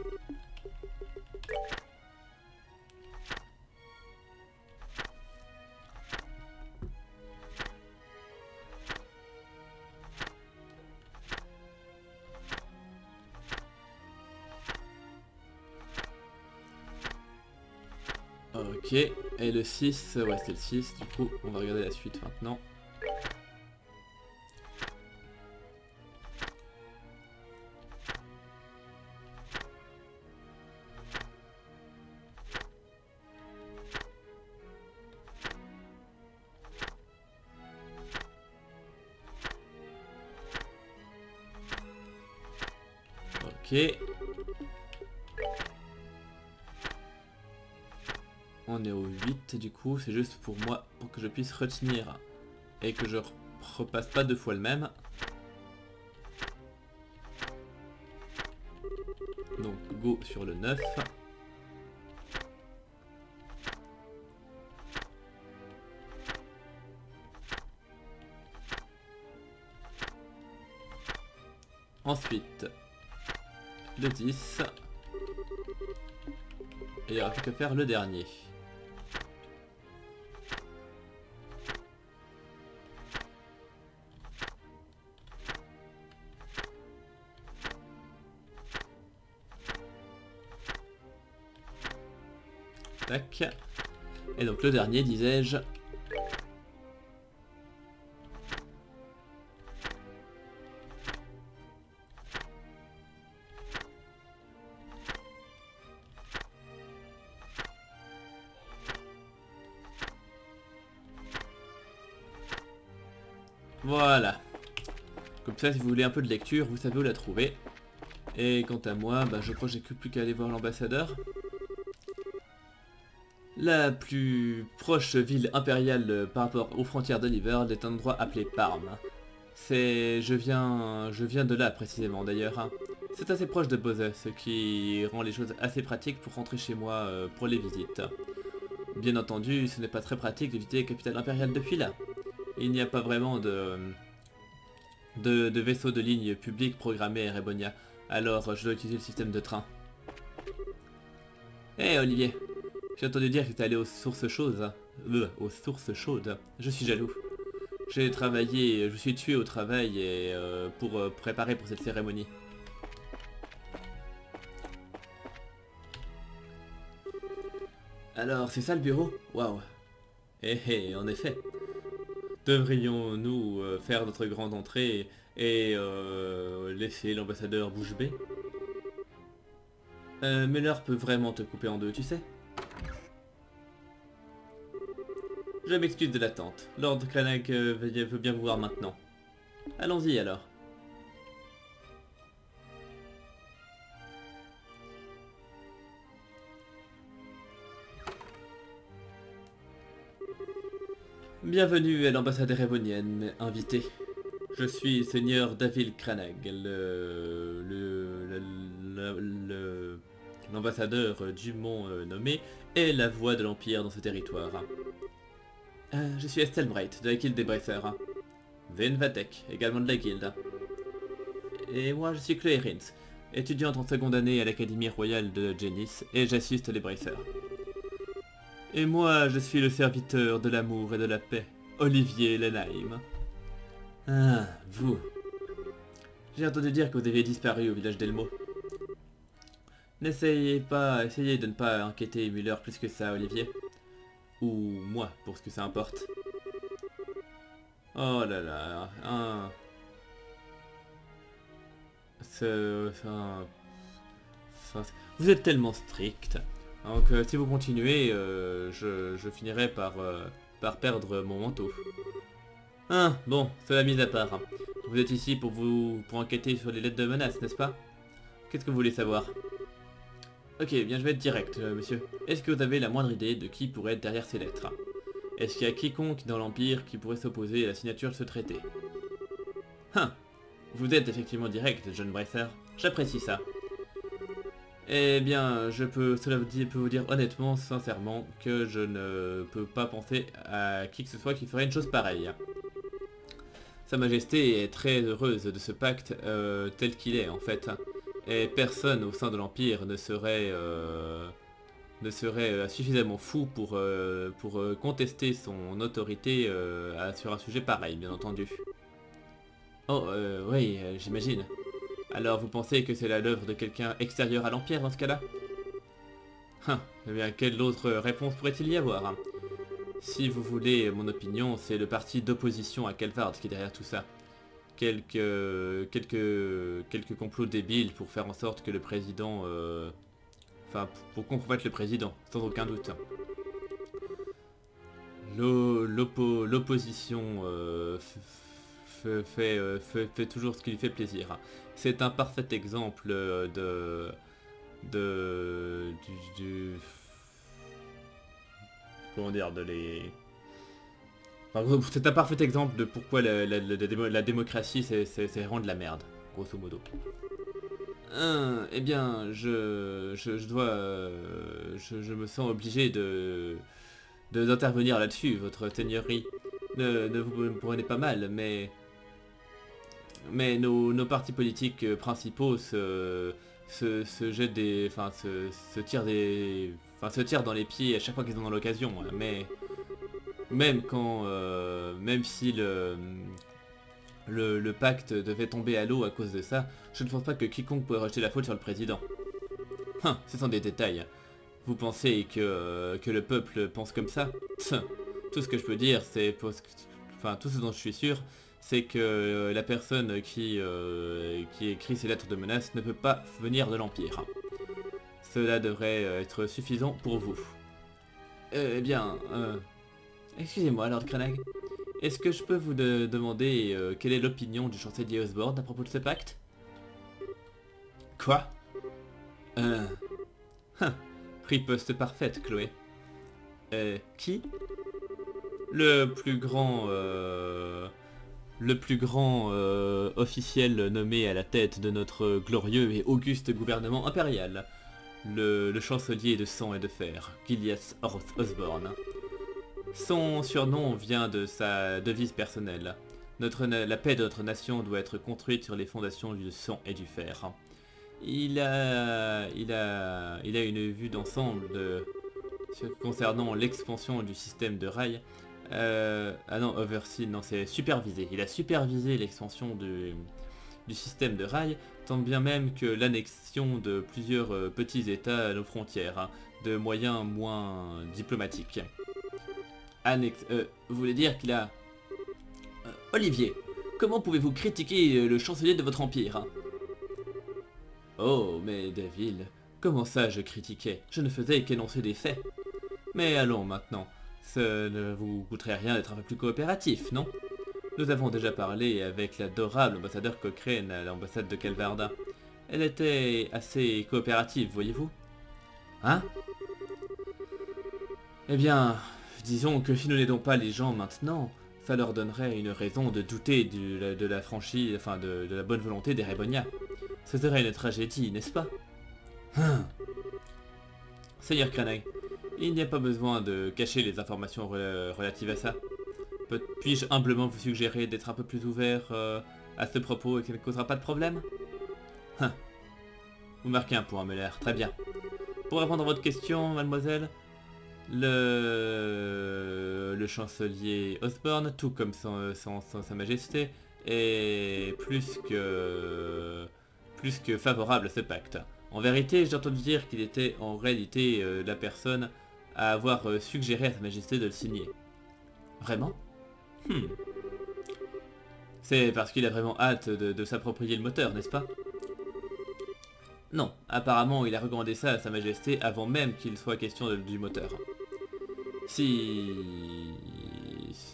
Ok, et le 6, ouais c'est le 6, du coup on va regarder la suite maintenant. Ok. On est au 8 du coup, c'est juste pour moi, pour que je puisse retenir et que je repasse pas deux fois le même. Donc go sur le 9. Ensuite, le 10. Et il n'y aura plus qu'à faire le dernier. Tac. Et donc le dernier, disais-je. Voilà. Comme ça, si vous voulez un peu de lecture, vous savez où la trouver. Et quant à moi, bah, je crois que j'ai plus qu'à aller voir l'ambassadeur. La plus proche ville impériale par rapport aux frontières d'Oliver est un endroit appelé Parme. Je viens de là précisément d'ailleurs. Hein. C'est assez proche de Bose, ce qui rend les choses assez pratiques pour rentrer chez moi pour les visites. Bien entendu, ce n'est pas très pratique de visiter la capitale impériale depuis là. Il n'y a pas vraiment de vaisseaux de ligne public programmés à Rebonia, alors je dois utiliser le système de train. Hé Olivier, j'ai entendu dire que tu allé aux sources chaudes. Aux sources chaudes. Je suis jaloux. J'ai travaillé, je suis tué au travail et pour préparer pour cette cérémonie. Alors, c'est ça le bureau? Waouh. En effet. Devrions-nous faire notre grande entrée et laisser l'ambassadeur bouche bée? Miller peut vraiment te couper en deux, tu sais? Je m'excuse de l'attente. Lord Cranach veut bien vous voir maintenant. Allons-y alors. Bienvenue à l'ambassade rébonienne, invité. Je suis Seigneur David Cranach, l'ambassadeur du mont nommé et la voix de l'Empire dans ce territoire. Je suis Estelle Bright, de la guilde des Bracers. Vin Vatek, également de la guilde. Et moi je suis Chloé Rins, étudiante en seconde année à l'Académie royale de Genis, et j'assiste les Bracers. Et moi je suis le serviteur de l'amour et de la paix, Olivier Lenheim. Ah, vous. J'ai entendu dire que vous aviez disparu au village d'Elmo. Essayez de ne pas inquiéter Muller plus que ça, Olivier. Ou moi, pour ce que ça importe. Oh là là, vous êtes tellement strict. Donc si vous continuez, je finirai par perdre mon manteau. Bon, cela mise à part. Vous êtes ici pour enquêter sur les lettres de menace, n'est-ce pas? Qu'est-ce que vous voulez savoir? Ok, bien je vais être direct, monsieur. Est-ce que vous avez la moindre idée de qui pourrait être derrière ces lettres? Est-ce qu'il y a quiconque dans l'Empire qui pourrait s'opposer à la signature de ce traité? Vous êtes effectivement direct, jeune Bracer. J'apprécie ça. Eh bien, cela peut vous dire honnêtement, sincèrement, que je ne peux pas penser à qui que ce soit qui ferait une chose pareille. Sa Majesté est très heureuse de ce pacte tel qu'il est, en fait. Et personne au sein de l'Empire ne serait suffisamment fou pour contester son autorité sur un sujet pareil, bien entendu. Oh, oui, j'imagine. Alors vous pensez que c'est l'œuvre de quelqu'un extérieur à l'Empire dans ce cas-là? Eh bien, quelle autre réponse pourrait-il y avoir? Si vous voulez mon opinion, c'est le parti d'opposition à Calvard qui est derrière tout ça. Quelques complots débiles pour faire en sorte que le président... Enfin, pour compromettre le président, sans aucun doute. L'opposition fait toujours ce qui lui fait plaisir. C'est un parfait exemple comment dire, enfin, c'est un parfait exemple de pourquoi la démocratie c'est vraiment de la merde, grosso modo. Eh bien, je me sens obligé d'intervenir là-dessus, votre seigneurie. Ne vous prenez pas mal, mais nos partis politiques principaux se jettent se tirent dans les pieds à chaque fois qu'ils en ont l'occasion. Mais même si le pacte devait tomber à l'eau à cause de ça, je ne pense pas que quiconque pourrait rejeter la faute sur le président. Ce sont des détails. Vous pensez que le peuple pense comme ça? Tout ce que je peux dire, c'est... Enfin, tout ce dont je suis sûr, c'est que la personne qui écrit ces lettres de menace ne peut pas venir de l'Empire. Cela devrait être suffisant pour vous. Eh bien, excusez-moi, Lord Cranach. Est-ce que je peux vous demander quelle est l'opinion du chancelier Osborne à propos de ce pacte? Quoi? Riposte parfaite, Chloé. Qui? Le plus grand... officiel nommé à la tête de notre glorieux et auguste gouvernement impérial. Le chancelier de sang et de fer, Gileas Osborne. Son surnom vient de sa devise personnelle. La paix de notre nation doit être construite sur les fondations du sang et du fer. Il a une vue d'ensemble concernant l'expansion du système de rail. Ah non, oversee, non, c'est supervisé. Il a supervisé l'expansion du système de rail, tant bien même que l'annexion de plusieurs petits états à nos frontières, hein, de moyens moins diplomatiques. Vous voulez dire qu'il a... Olivier, comment pouvez-vous critiquer le chancelier de votre empire, hein? Oh, mais Deville, comment ça je critiquais? Je ne faisais qu'énoncer des faits. Mais allons maintenant, ça ne vous coûterait rien d'être un peu plus coopératif, non? Nous avons déjà parlé avec l'adorable ambassadeur Cochrane à l'ambassade de Kelvarda. Elle était assez coopérative, voyez-vous? Hein? Eh bien, disons que si nous n'aidons pas les gens maintenant, ça leur donnerait une raison de douter de la franchise, enfin de la bonne volonté des Rebonia. Ce serait une tragédie, n'est-ce pas? Seigneur Cranag, il n'y a pas besoin de cacher les informations relatives à ça. Puis-je humblement vous suggérer d'être un peu plus ouvert à ce propos et que ça ne causera pas de problème? Vous marquez un point, Muller, très bien. Pour répondre à votre question, mademoiselle, le chancelier Osborne, tout comme sa majesté, est plus que favorable à ce pacte. En vérité, j'ai entendu dire qu'il était en réalité la personne à avoir suggéré à sa majesté de le signer. Vraiment? C'est parce qu'il a vraiment hâte de s'approprier le moteur, n'est-ce pas? Non, apparemment il a recommandé ça à sa majesté avant même qu'il soit question du moteur. Si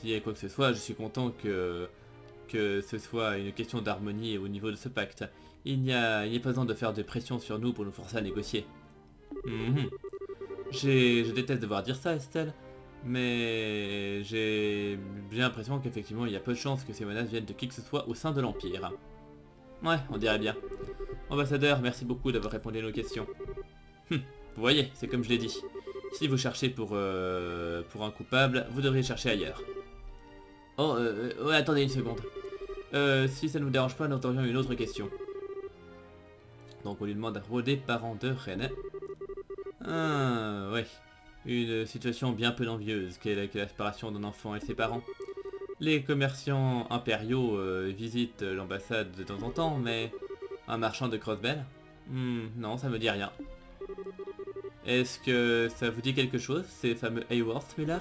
il y a quoi que ce soit, je suis content que ce soit une question d'harmonie au niveau de ce pacte. Il n'y a pas besoin de faire de pression sur nous pour nous forcer à négocier. Je déteste devoir dire ça, Estelle, mais j'ai bien l'impression qu'effectivement il y a peu de chances que ces menaces viennent de qui que ce soit au sein de l'Empire. Ouais, on dirait bien. Ambassadeur, merci beaucoup d'avoir répondu à nos questions. Vous voyez, c'est comme je l'ai dit. Si vous cherchez pour un coupable, vous devriez chercher ailleurs. Oh, ouais, attendez une seconde. Si ça ne vous dérange pas, nous aurions une autre question. Donc on lui demande à rôder parents de René. Ah, ouais. Une situation bien peu envieuse qu'est la séparation d'un enfant et de ses parents. Les commerçants impériaux visitent l'ambassade de temps en temps, mais un marchand de Crossbell? Non, ça me dit rien. Est-ce que ça vous dit quelque chose, ces fameux Hayworth, Muller?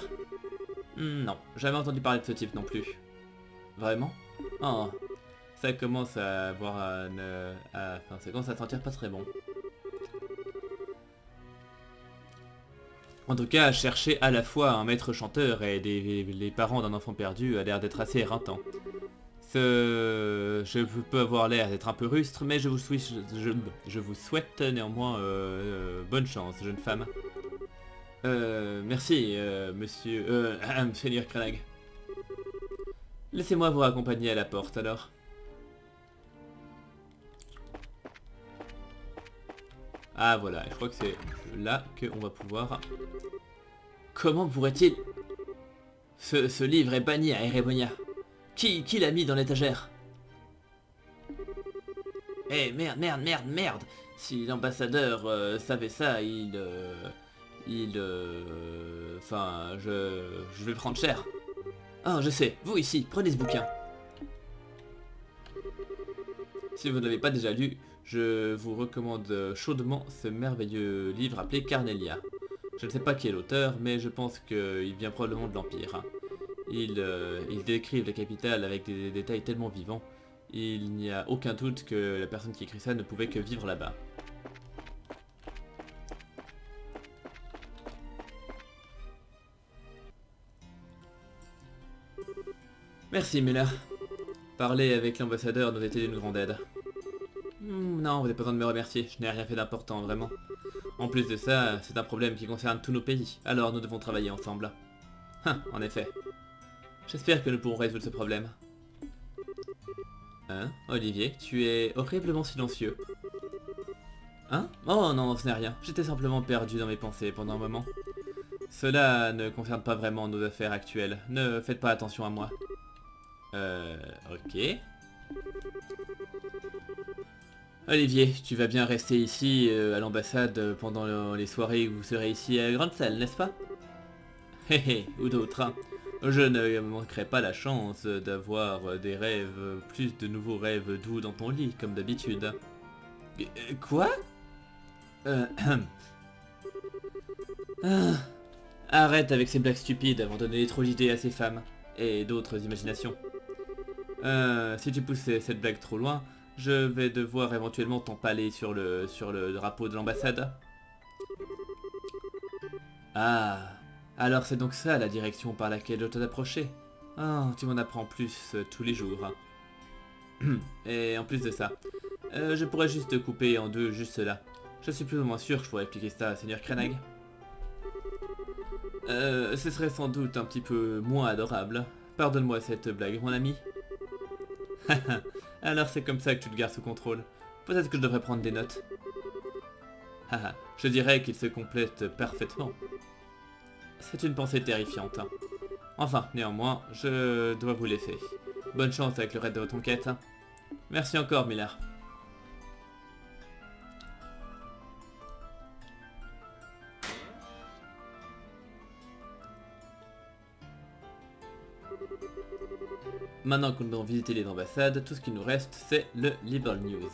Non, jamais entendu parler de ce type non plus. Vraiment? Oh, ça commence à avoir enfin, ça commence à sentir pas très bon. En tout cas, chercher à la fois un maître chanteur et les parents d'un enfant perdu a l'air d'être assez éreintant. Je peux avoir l'air d'être un peu rustre, mais je vous souhaite néanmoins bonne chance, jeune femme. Merci, monsieur... Seigneur Cranag. Laissez-moi vous accompagner à la porte, alors. Ah, voilà, je crois que c'est là qu'on va pouvoir... Comment pourrait-il... Ce livre est banni à Erebonia. Qui l'a mis dans l'étagère? Eh, merde. Si l'ambassadeur savait ça, enfin, je vais prendre cher. Oh, je sais, vous ici, prenez ce bouquin. Si vous ne l'avez pas déjà lu, je vous recommande chaudement ce merveilleux livre appelé Carnelia. Je ne sais pas qui est l'auteur, mais je pense qu'il vient probablement de l'Empire. Ils décrivent la capitale avec des détails tellement vivants. Il n'y a aucun doute que la personne qui écrit ça ne pouvait que vivre là-bas. Merci, Muller. Parler avec l'ambassadeur nous a été d'une grande aide. Non, vous n'avez pas besoin de me remercier, je n'ai rien fait d'important, vraiment. En plus de ça, c'est un problème qui concerne tous nos pays, alors nous devons travailler ensemble. En effet. J'espère que nous pourrons résoudre ce problème. Hein, Olivier, tu es horriblement silencieux. Hein? Oh non, ce n'est rien. J'étais simplement perdu dans mes pensées pendant un moment. Cela ne concerne pas vraiment nos affaires actuelles. Ne faites pas attention à moi. Ok. Olivier, tu vas bien rester ici à l'ambassade pendant les soirées où vous serez ici à la grande salle, n'est-ce pas? Hé hé, ou d'autres. Hein. Je ne manquerai pas la chance d'avoir des rêves, plus de nouveaux rêves doux dans ton lit, comme d'habitude. Quoi? Ah, arrête avec ces blagues stupides avant de donner trop d'idées à ces femmes, et d'autres imaginations. Si tu pousses cette blague trop loin, je vais devoir éventuellement t'empaler sur le drapeau de l'ambassade. Ah, alors c'est donc ça la direction par laquelle je dois t'approcher. Ah, tu m'en apprends plus tous les jours. Et en plus de ça, je pourrais juste te couper en deux juste là. Je suis plus ou moins sûr que je pourrais expliquer ça à Seigneur Krenag. Ce serait sans doute un petit peu moins adorable. Pardonne-moi cette blague, mon ami. Alors c'est comme ça que tu te gardes sous contrôle. Peut-être que je devrais prendre des notes. Je dirais qu'il se complète parfaitement. C'est une pensée terrifiante. Enfin, néanmoins, je dois vous laisser. Bonne chance avec le reste de votre enquête. Merci encore, Miller. Maintenant que nous avons visité les ambassades, tout ce qui nous reste, c'est le Liberal News.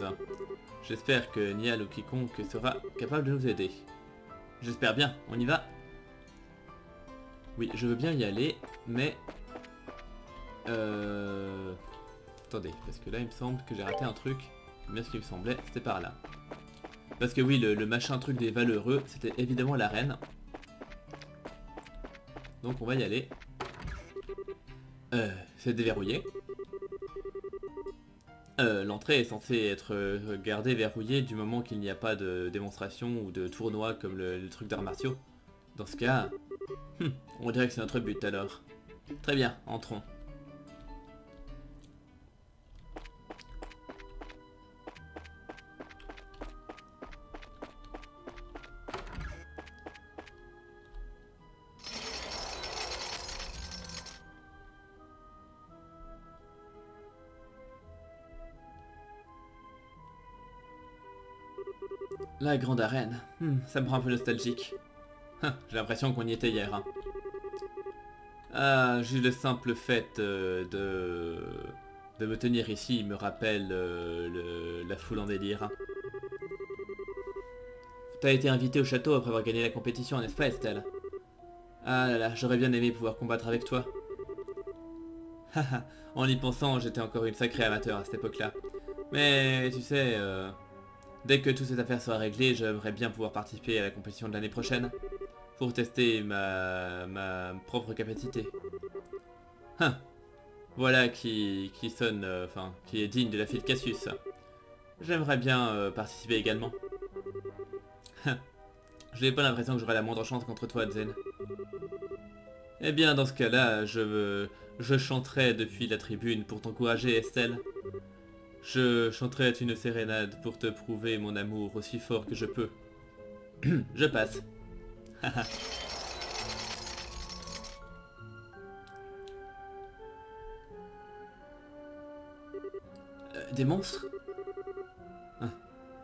J'espère que Niall ou quiconque sera capable de nous aider. J'espère bien, on y va? Oui, je veux bien y aller, mais... Attendez, parce que là il me semble que j'ai raté un truc. Mais ce qui me semblait, c'était par là. Parce que oui, le machin truc des valeureux, c'était évidemment la reine. Donc on va y aller. C'est déverrouillé. L'entrée est censée être gardée verrouillée du moment qu'il n'y a pas de démonstration ou de tournoi comme le truc d'arts martiaux. Dans ce cas, on dirait que c'est notre but alors. Très bien, entrons. La grande arène, ça me rend un peu nostalgique. J'ai l'impression qu'on y était hier. Hein. Ah, juste le simple fait de me tenir ici me rappelle la foule en délire. Hein. T'as été invité au château après avoir gagné la compétition, n'est-ce pas Estelle? Ah là là, j'aurais bien aimé pouvoir combattre avec toi. En y pensant, j'étais encore une sacrée amateur à cette époque-là. Mais tu sais, dès que toutes ces affaires soient réglées, j'aimerais bien pouvoir participer à la compétition de l'année prochaine. Pour tester ma propre capacité. Voilà qui sonne, qui est digne de la fille de Cassius. J'aimerais bien participer également. Je n'ai pas l'impression que j'aurai la moindre chance contre toi, Zen. Eh bien, dans ce cas-là, je chanterai depuis la tribune pour t'encourager, Estelle. Je chanterai une sérénade pour te prouver mon amour aussi fort que je peux. Je passe. Des monstres?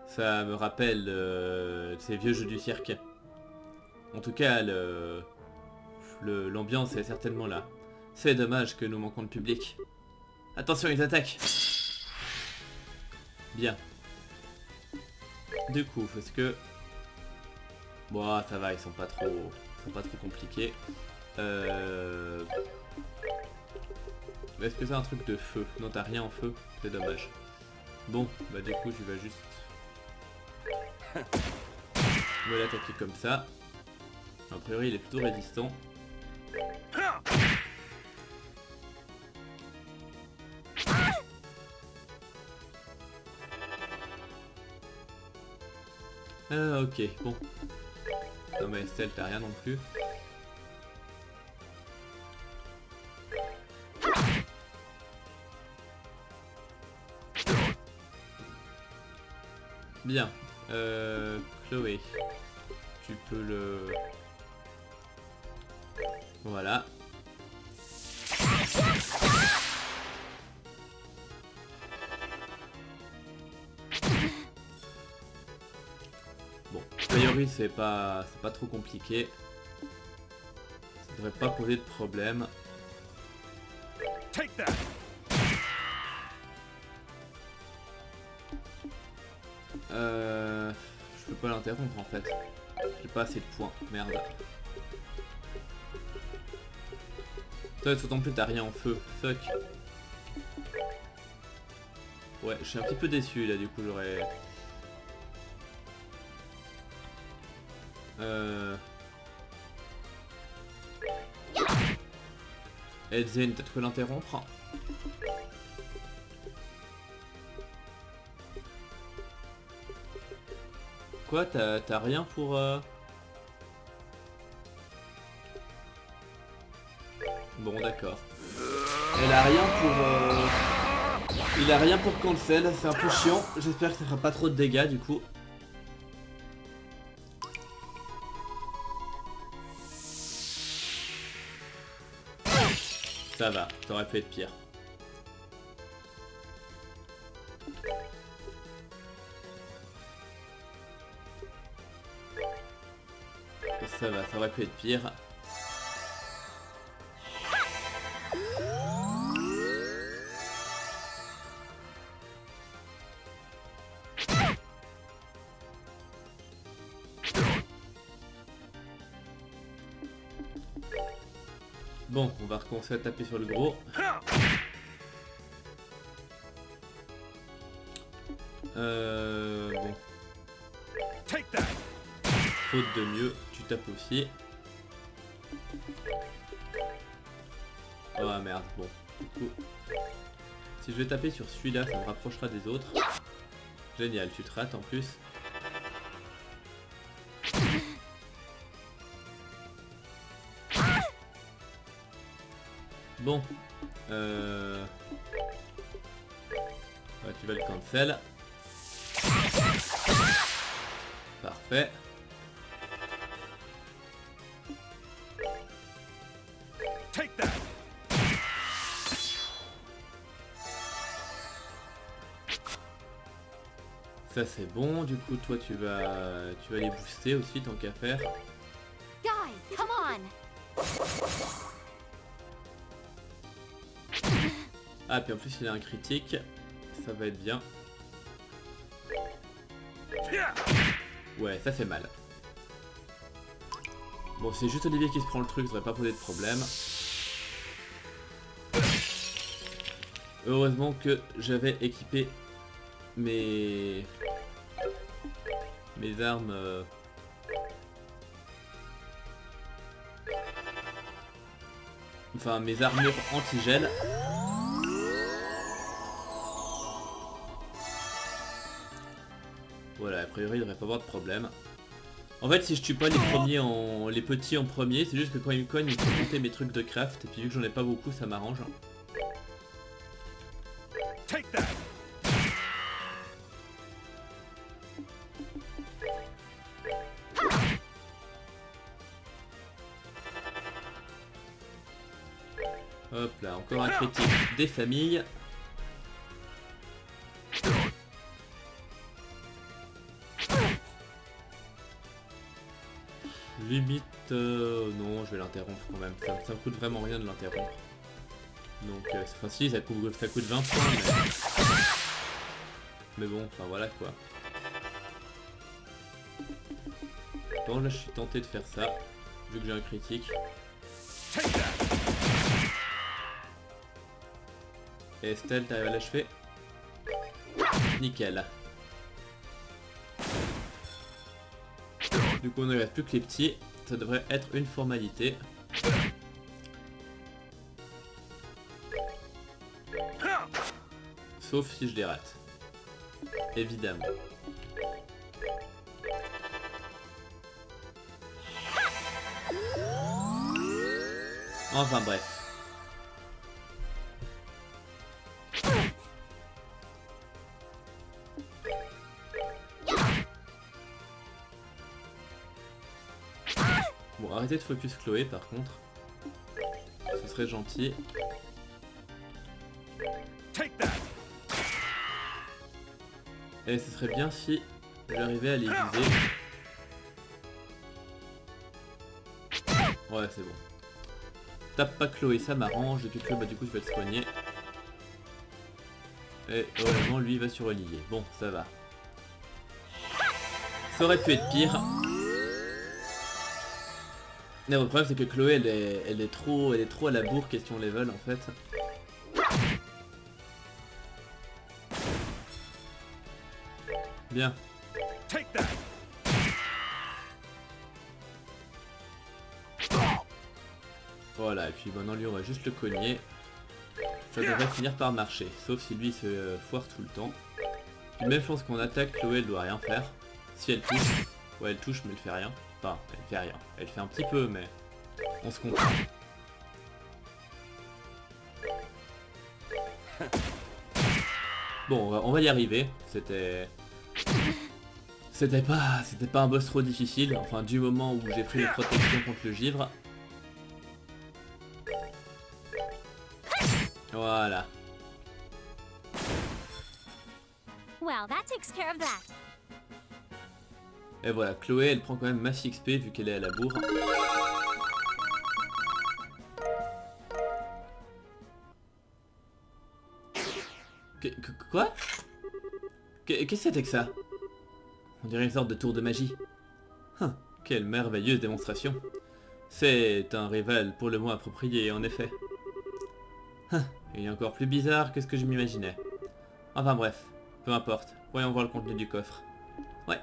Ça me rappelle ces vieux jeux du cirque. En tout cas, l'ambiance est certainement là. C'est dommage que nous manquons de public. Attention, ils attaquent! Bien. Du coup, est-ce que... Bon, ça va, ils sont pas trop compliqués. Est-ce que c'est un truc de feu? Non, t'as rien en feu, c'est dommage. Bon, bah du coup, je vais juste... Je vais l'attaquer comme ça. A priori, il est plutôt résistant. Ah ok, bon. Non mais Estelle, t'as rien non plus. Bien. Chloé. Tu peux le... Voilà. Bon, a priori c'est pas trop compliqué. Ça devrait pas poser de problème. Je peux pas l'interrompre en fait. J'ai pas assez de points, merde. Toi, d'autant plus t'as rien en feu, fuck. Ouais, je suis un petit peu déçu là, du coup j'aurais... Edzen, t'as trouvé l'interrompre? Quoi, t'as rien pour... Bon, d'accord. Elle a rien pour... Il a rien pour cancel, c'est un peu chiant. J'espère que ça fera pas trop de dégâts du coup. Ça va, ça aurait pu être pire. Ça va, ça aurait pu être pire. Bon, on va recommencer à taper sur le gros. Bon. Faute de mieux, tu tapes aussi. Oh merde, bon. Du coup, si je vais taper sur celui-là, ça me rapprochera des autres. Génial, tu te rates en plus. Bon. Ouais, tu vas le cancel. Parfait. Ça c'est bon, du coup toi tu vas les booster aussi tant qu'à faire.
Guys, come on.
Ah puis en plus il a un critique, ça va être bien. Ouais, ça fait mal. Bon, c'est juste Olivier qui se prend le truc, ça devrait pas poser de problème. Heureusement que j'avais équipé mes armes enfin mes armures anti-gel. Voilà, a priori il devrait pas avoir de problème. En fait si je tue pas les petits en premier, c'est juste que quand ils me cognent il faut monter mes trucs de craft et puis vu que j'en ai pas beaucoup ça m'arrange. Hop là, encore un critique des familles. Limite, non, je vais l'interrompre quand même. Ça me coûte vraiment rien de l'interrompre. Donc, enfin si, ça coûte 20 points, mais bon, enfin voilà quoi. Bon, là je suis tenté de faire ça, vu que j'ai un critique. Et Estelle, t'arrives à l'achever? Nickel. Du coup on ne reste plus que les petits, ça devrait être une formalité. Sauf si je les rate. Évidemment. Enfin bref. Bon, arrêtez de focus Chloé par contre. Ce serait gentil. Et ce serait bien si j'arrivais à les viser. Ouais, c'est bon. Tape pas Chloé, ça m'arrange. Depuis que bah du coup je vais le soigner. Et heureusement lui il va sur Olivier. Bon, ça va. Ça aurait pu être pire. Mais le problème c'est que Chloé elle est trop à la bourre question level en fait. Bien. Voilà, et puis maintenant lui on va juste le cogner. Ça devrait finir par marcher, sauf si lui se foire tout le temps. Puis même chose qu'on attaque, Chloé elle doit rien faire. Si elle touche, ouais elle touche mais elle fait rien. Enfin, elle fait rien. Elle fait un petit peu mais on se comprend. Bon, on va y arriver. C'était pas un boss trop difficile. Enfin, du moment où j'ai pris les protections contre le givre. Voilà.
Well, that takes care of that.
Et voilà, Chloé, elle prend quand même masse XP vu qu'elle est à la bourre. Quoi? Qu'est-ce que c'était que ça? On dirait une sorte de tour de magie. Quelle merveilleuse démonstration. C'est un rival pour le moins approprié, en effet. Il est encore plus bizarre que ce que je m'imaginais. Enfin bref, peu importe. Voyons voir le contenu du coffre. Ouais.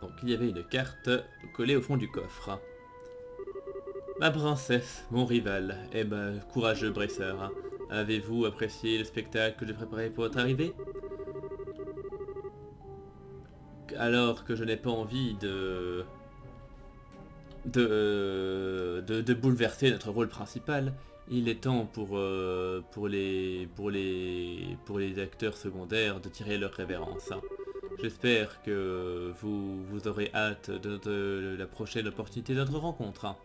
Donc il y avait une carte collée au fond du coffre. Ma princesse, mon rival, eh ben, courageux Bracer, avez-vous apprécié le spectacle que j'ai préparé pour votre arrivée? Alors que je n'ai pas envie de bouleverser notre rôle principal, il est temps pour les acteurs secondaires de tirer leur révérence. J'espère que vous aurez hâte de la prochaine opportunité de notre rencontre.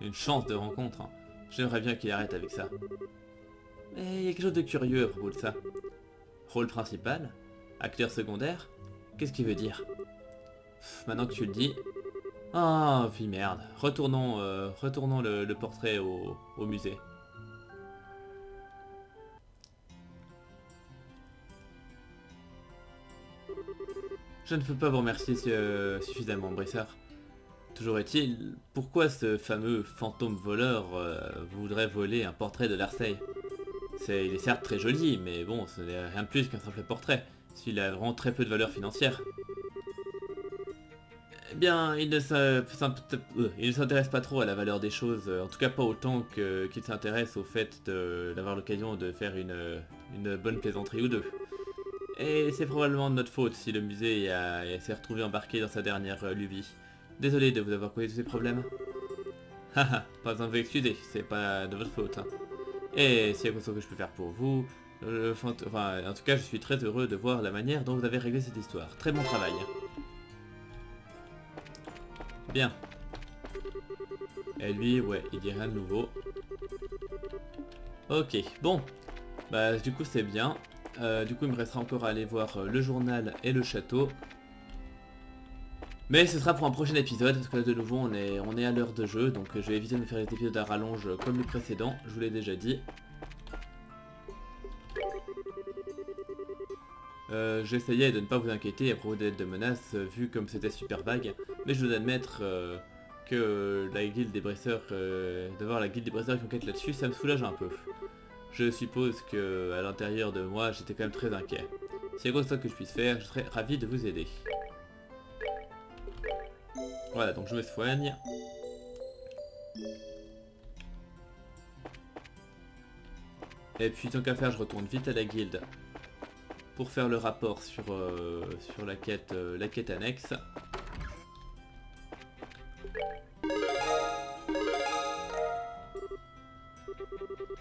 Une chance de rencontre. J'aimerais bien qu'il arrête avec ça. Mais il y a quelque chose de curieux à propos de ça. Rôle principal? Acteur secondaire? Qu'est-ce qu'il veut dire? Maintenant que tu le dis... Ah, puis merde. Retournons le portrait au musée. Je ne peux pas vous remercier suffisamment, Bracer. Toujours est-il, pourquoi ce fameux fantôme voleur voudrait voler un portrait de Larseille? Il est certes très joli, mais bon, ce n'est rien de plus qu'un simple portrait. S'il a vraiment très peu de valeur financière. Eh bien, il ne s'intéresse pas trop à la valeur des choses, en tout cas pas autant qu'il s'intéresse au fait d'avoir l'occasion de faire une bonne plaisanterie ou deux. Et c'est probablement de notre faute si le musée s'est retrouvé embarqué dans sa dernière lubie. Désolé de vous avoir causé tous ces problèmes. Haha, pas besoin de vous excuser, c'est pas de votre faute. Et s'il y a quelque chose que je peux faire pour vous, enfin, en tout cas, je suis très heureux de voir la manière dont vous avez réglé cette histoire. Très bon travail. Bien. Et lui, ouais, il dit rien de nouveau. Ok, bon. Bah, du coup, c'est bien. Du coup, il me restera encore à aller voir le journal et le château. Mais ce sera pour un prochain épisode, parce que là de nouveau on est à l'heure de jeu, donc je vais éviter de me faire des épisodes à rallonge comme le précédent, je vous l'ai déjà dit. J'essayais de ne pas vous inquiéter à propos des lettres de menaces, vu comme c'était super vague, mais je dois admettre que la guilde des braceurs, de voir la guilde des braceurs qui enquête là-dessus, ça me soulage un peu. Je suppose que à l'intérieur de moi, j'étais quand même très inquiet. S'il y a quoi que ce soit que je puisse faire, je serais ravi de vous aider. Voilà, donc je me soigne. Et puis tant qu'à faire, je retourne vite à la guilde pour faire le rapport sur la quête annexe.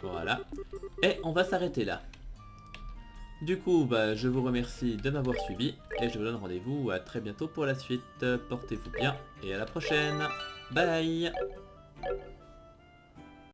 Voilà. Et on va s'arrêter là. Du coup, bah, je vous remercie de m'avoir suivi et je vous donne rendez-vous à très bientôt pour la suite. Portez-vous bien et à la prochaine. Bye.